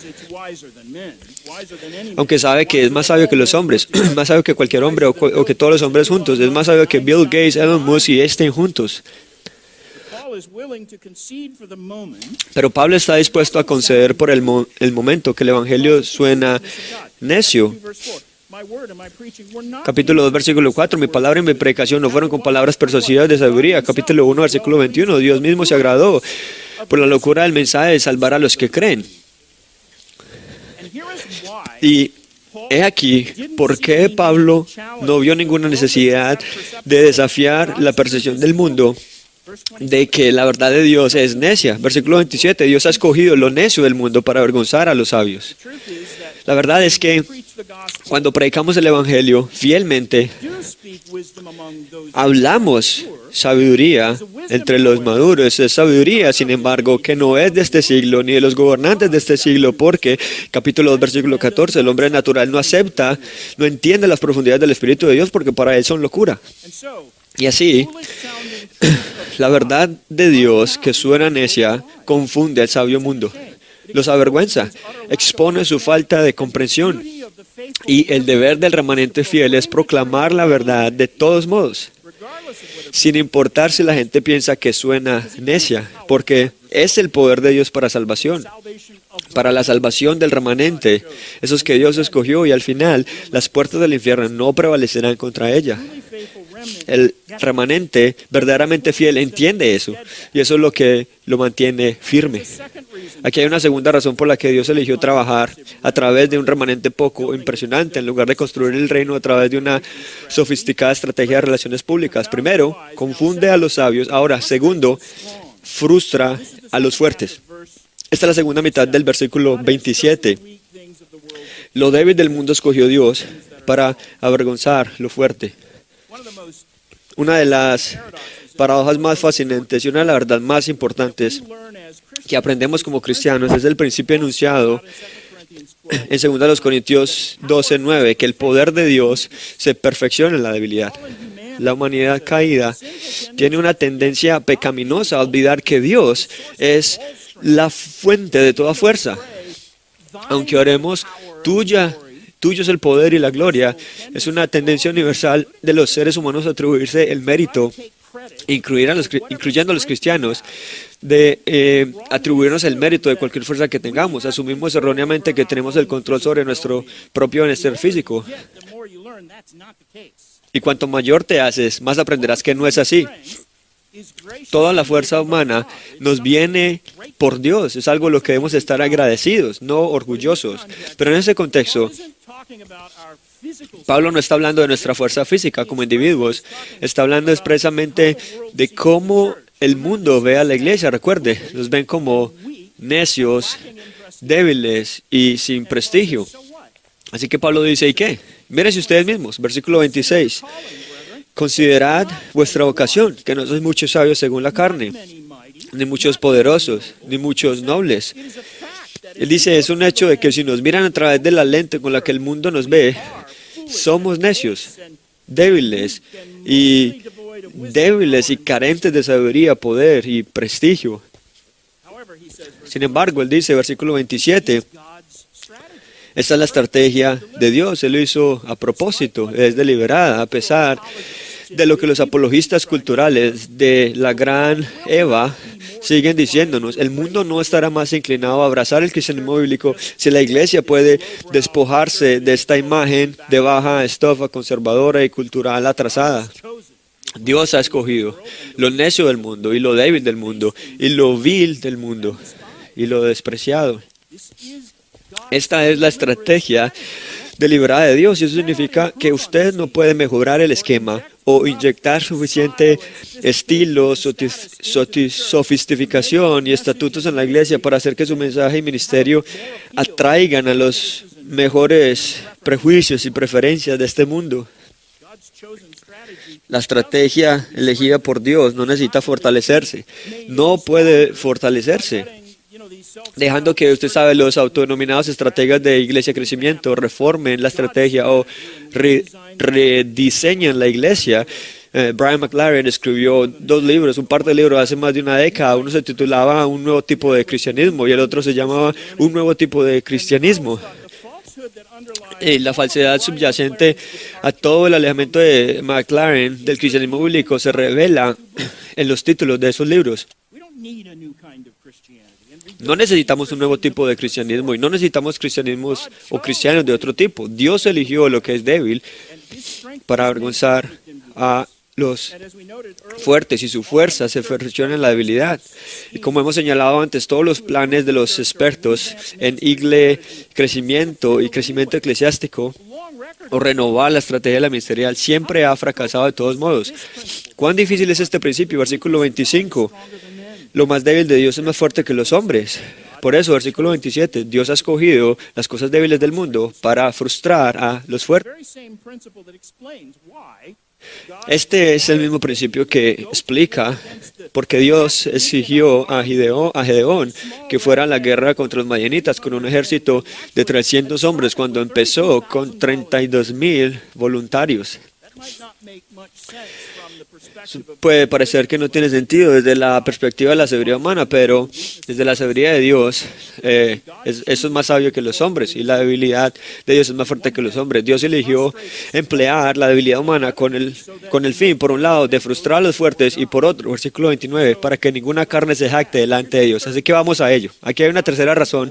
aunque sabe que es más sabio que los hombres, más sabio que cualquier hombre o que todos los hombres juntos, es más sabio que Bill Gates, Elon Musk y Einstein juntos. Pero Pablo está dispuesto a conceder por el momento que el Evangelio suena necio. Capítulo 2, versículo 4, mi palabra y mi predicación no fueron con palabras persuasivas de sabiduría. Capítulo 1, versículo 21, Dios mismo se agradó por la locura del mensaje de salvar a los que creen. Y he aquí por qué Pablo no vio ninguna necesidad de desafiar la percepción del mundo de que la verdad de Dios es necia. Versículo 27, Dios ha escogido lo necio del mundo para avergonzar a los sabios. La verdad es que cuando predicamos el Evangelio fielmente, hablamos sabiduría entre los maduros. Es sabiduría, sin embargo, que no es de este siglo, ni de los gobernantes de este siglo, porque, capítulo 2, versículo 14, el hombre natural no acepta, no entiende las profundidades del Espíritu de Dios, porque para él son locura. Y así, la verdad de Dios que suena necia confunde al sabio mundo, los avergüenza, expone su falta de comprensión, y el deber del remanente fiel es proclamar la verdad de todos modos. sin importar si la gente piensa que suena necia, porque es el poder de Dios para salvación, para la salvación del remanente, esos que Dios escogió, y al final las puertas del infierno no prevalecerán contra ella. El remanente verdaderamente fiel entiende eso, y eso es lo que lo mantiene firme. Aquí hay una segunda razón por la que Dios eligió trabajar a través de un remanente poco impresionante, en lugar de construir el reino a través de una sofisticada estrategia de relaciones públicas. Primero, confunde a los sabios. Ahora, segundo, frustra a los fuertes. Esta es la segunda mitad del versículo 27. Lo débil del mundo escogió Dios para avergonzar lo fuerte. Una de las paradojas más fascinantes y una de las verdades más importantes que aprendemos como cristianos es el principio enunciado en 2 Corintios 12:9, que el poder de Dios se perfecciona en la debilidad. La humanidad caída tiene una tendencia pecaminosa a olvidar que Dios es la fuente de toda fuerza. Aunque oremos, tuyo es el poder y la gloria, es una tendencia universal de los seres humanos a atribuirse el mérito, incluyendo a los cristianos, de atribuirnos el mérito de cualquier fuerza que tengamos. Asumimos erróneamente que tenemos el control sobre nuestro propio bienestar físico. Y cuanto mayor te haces, más aprenderás que no es así. Toda la fuerza humana nos viene por Dios. Es algo a lo que debemos estar agradecidos, no orgullosos. Pero en ese contexto, Pablo no está hablando de nuestra fuerza física como individuos. Está hablando expresamente de cómo el mundo ve a la iglesia. Recuerde, nos ven como necios, débiles y sin prestigio. Así que Pablo dice, ¿y qué? Mírense ustedes mismos, versículo 26. Considerad vuestra vocación, que no sois muchos sabios según la carne, ni muchos poderosos, ni muchos nobles. Él dice, es un hecho de que si nos miran a través de la lente con la que el mundo nos ve, somos necios, débiles y carentes de sabiduría, poder y prestigio. Sin embargo, él dice, versículo 27, esta es la estrategia de Dios. Él lo hizo a propósito, es deliberada, a pesar de lo que los apologistas culturales de la gran Eva siguen diciéndonos. El mundo no estará más inclinado a abrazar el cristianismo bíblico si la iglesia puede despojarse de esta imagen de baja estofa conservadora y cultural atrasada. Dios ha escogido lo necio del mundo y lo débil del mundo y lo vil del mundo y lo despreciado. Esta es la estrategia deliberada de Dios, y eso significa que usted no puede mejorar el esquema o inyectar suficiente estilo, sofisticación y estatutos en la iglesia para hacer que su mensaje y ministerio atraigan a los mejores prejuicios y preferencias de este mundo. La estrategia elegida por Dios no necesita fortalecerse, no puede fortalecerse. Dejando que, usted sabe, los autodenominados estrategas de iglesia crecimiento reformen la estrategia o rediseñan la iglesia. Brian McLaren escribió 2 libros, un par de libros hace más de una década. Uno se titulaba Un nuevo tipo de cristianismo y el otro se llamaba Un nuevo tipo de cristianismo. Y la falsedad subyacente a todo el alejamiento de McLaren del cristianismo bíblico se revela en los títulos de esos libros. No necesitamos un nuevo tipo de cristianismo y no necesitamos cristianismos o cristianos de otro tipo. Dios eligió lo que es débil para avergonzar a los fuertes, y su fuerza se perfecciona en la debilidad. Y como hemos señalado antes, todos los planes de los expertos en crecimiento y crecimiento eclesiástico o renovar la estrategia de la ministerial siempre ha fracasado de todos modos. ¿Cuán difícil es este principio? Versículo 25. Lo más débil de Dios es más fuerte que los hombres. Por eso, versículo 27, Dios ha escogido las cosas débiles del mundo para frustrar a los fuertes. Este es el mismo principio que explica por qué Dios exigió a Gedeón que fuera a la guerra contra los madianitas con un ejército de 300 hombres cuando empezó con 32,000 voluntarios. Puede parecer que no tiene sentido desde la perspectiva de la sabiduría humana, pero desde la sabiduría de Dios, eso es más sabio que los hombres y la debilidad de Dios es más fuerte que los hombres. Dios eligió emplear la debilidad humana con el fin, por un lado, de frustrar a los fuertes y por otro, versículo 29, para que ninguna carne se jacte delante de Dios. Así que vamos a ello. Aquí hay una tercera razón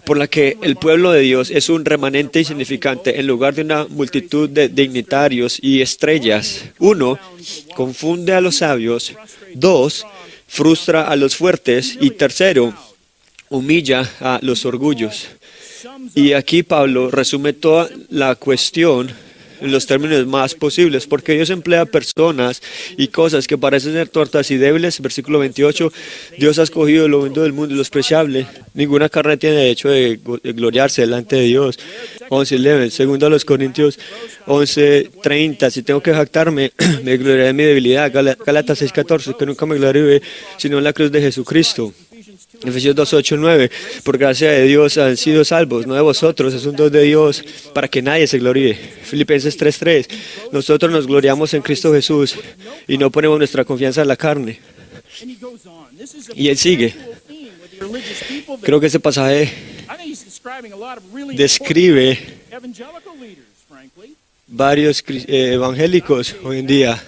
por la que el pueblo de Dios es un remanente insignificante en lugar de una multitud de dignitarios y estrellas. 1. Confunde a los sabios. 2. Frustra a los fuertes. Y 3. Humilla a los orgullos. Y aquí Pablo resume toda la cuestión en los términos más posibles, porque Dios emplea personas y cosas que parecen ser tortas y débiles. Versículo 28, Dios ha escogido lo bueno del mundo y lo despreciable. Ninguna carne tiene derecho de gloriarse delante de Dios. 11:11, segundo a los Corintios 11:30, si tengo que jactarme, me gloriaré en mi debilidad. Gálatas 6:14, que nunca me gloriaré sino en la cruz de Jesucristo. Efesios 2:8-9, por gracia de Dios han sido salvos, no de vosotros, es un don de Dios para que nadie se gloríe. Filipenses 3:3, nosotros nos gloriamos en Cristo Jesús y no ponemos nuestra confianza en la carne. Y él sigue. Creo que ese pasaje describe varios evangélicos hoy en día.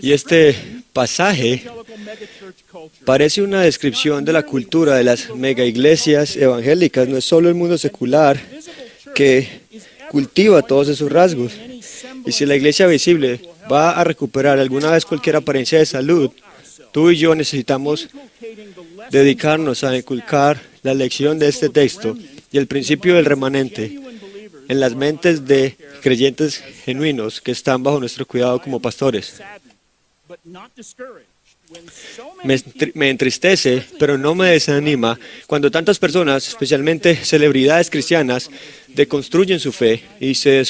Y este pasaje parece una descripción de la cultura de las mega iglesias evangélicas. No es solo el mundo secular que cultiva todos esos rasgos. Y si la iglesia visible va a recuperar alguna vez cualquier apariencia de salud, tú y yo necesitamos dedicarnos a inculcar la lección de este texto y el principio del remanente en las mentes de creyentes genuinos que están bajo nuestro cuidado como pastores. Me entristece, pero no me desanima cuando tantas personas, especialmente celebridades cristianas, deconstruyen su fe y se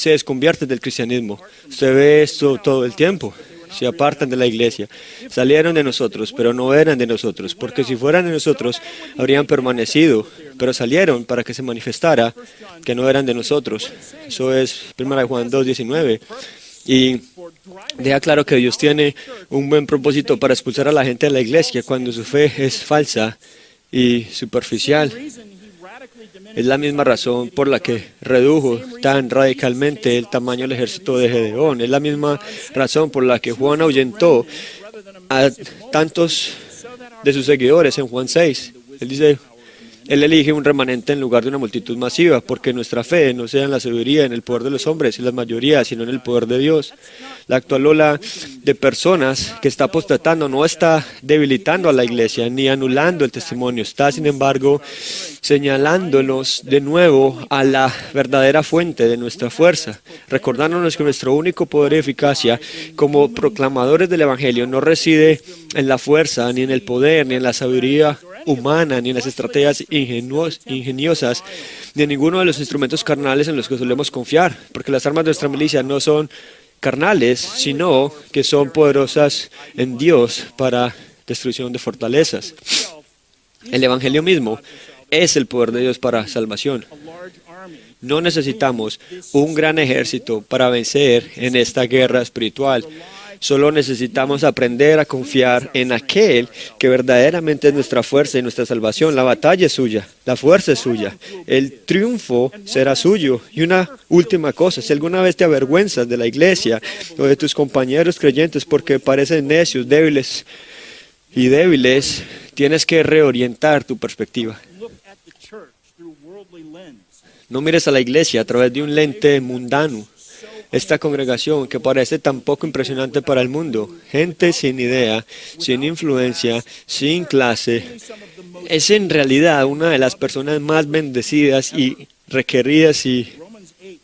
desconvierten del cristianismo. Se ve esto todo el tiempo. Se apartan de la iglesia. Salieron de nosotros, pero no eran de nosotros, porque si fueran de nosotros, habrían permanecido, pero salieron para que se manifestara que no eran de nosotros. Eso es 1 Juan 2:19. Y deja claro que Dios tiene un buen propósito para expulsar a la gente de la iglesia cuando su fe es falsa y superficial. Es la misma razón por la que redujo tan radicalmente el tamaño del ejército de Gedeón. Es la misma razón por la que Juan ahuyentó a tantos de sus seguidores en Juan 6. Él dice, Él elige un remanente en lugar de una multitud masiva, porque nuestra fe no sea en la sabiduría, en el poder de los hombres y las mayorías, sino en el poder de Dios. La actual ola de personas que está apostatando no está debilitando a la iglesia ni anulando el testimonio, está sin embargo señalándonos de nuevo a la verdadera fuente de nuestra fuerza, recordándonos que nuestro único poder y eficacia como proclamadores del Evangelio no reside en la fuerza, ni en el poder, ni en la sabiduría humana, ni en las estrategias ingeniosas, ni en ninguno de los instrumentos carnales en los que solemos confiar, porque las armas de nuestra milicia no son carnales, sino que son poderosas en Dios para destrucción de fortalezas. El Evangelio mismo es el poder de Dios para salvación. No necesitamos un gran ejército para vencer en esta guerra espiritual. Solo necesitamos aprender a confiar en aquel que verdaderamente es nuestra fuerza y nuestra salvación. La batalla es suya, la fuerza es suya, el triunfo será suyo. Y una última cosa, si alguna vez te avergüenzas de la iglesia o de tus compañeros creyentes porque parecen necios, débiles, tienes que reorientar tu perspectiva. No mires a la iglesia a través de un lente mundano. Esta congregación que parece tan poco impresionante para el mundo, gente sin idea, sin influencia, sin clase, es en realidad una de las personas más bendecidas y requeridas y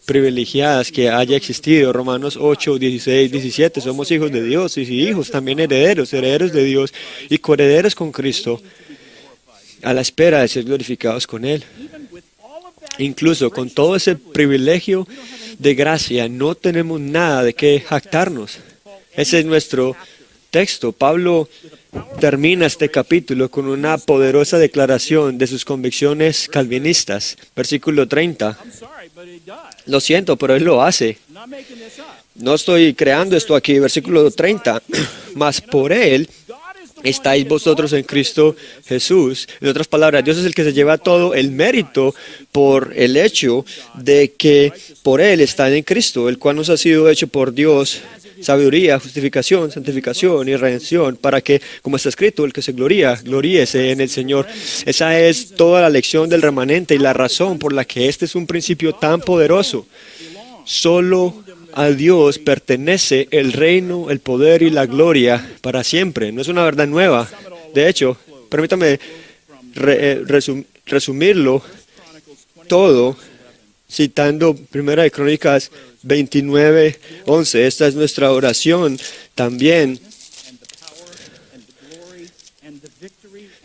privilegiadas que haya existido. Romanos 8, 16, 17, somos hijos de Dios y hijos, también herederos de Dios y coherederos con Cristo, a la espera de ser glorificados con Él. Incluso con todo ese privilegio de gracia, no tenemos nada de qué jactarnos. Ese es nuestro texto. Pablo termina este capítulo con una poderosa declaración de sus convicciones calvinistas. Versículo 30. Lo siento, pero él lo hace. No estoy creando esto aquí. Versículo 30. Mas por él estáis vosotros en Cristo Jesús. En otras palabras, Dios es el que se lleva todo el mérito por el hecho de que por Él están en Cristo, el cual nos ha sido hecho por Dios sabiduría, justificación, santificación y redención, para que, como está escrito, el que se gloríese en el Señor. Esa es toda la lección del remanente y la razón por la que este es un principio tan poderoso. Solo a Dios pertenece el reino, el poder y la gloria para siempre. No es una verdad nueva. De hecho, permítame resumirlo todo citando 1 de Crónicas 29:11. Esta es nuestra oración también.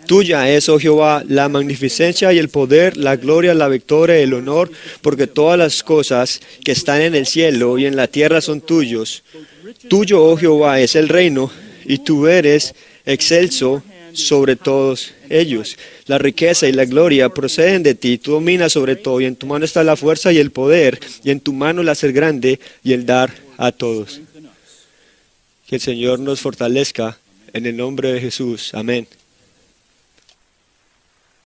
Tuya es, oh Jehová, la magnificencia y el poder, la gloria, la victoria y el honor, porque todas las cosas que están en el cielo y en la tierra son tuyos. Tuyo, oh Jehová, es el reino, y tú eres excelso sobre todos ellos. La riqueza y la gloria proceden de ti, tú dominas sobre todo, y en tu mano está la fuerza y el poder, y en tu mano el hacer grande y el dar a todos. Que el Señor nos fortalezca en el nombre de Jesús. Amén.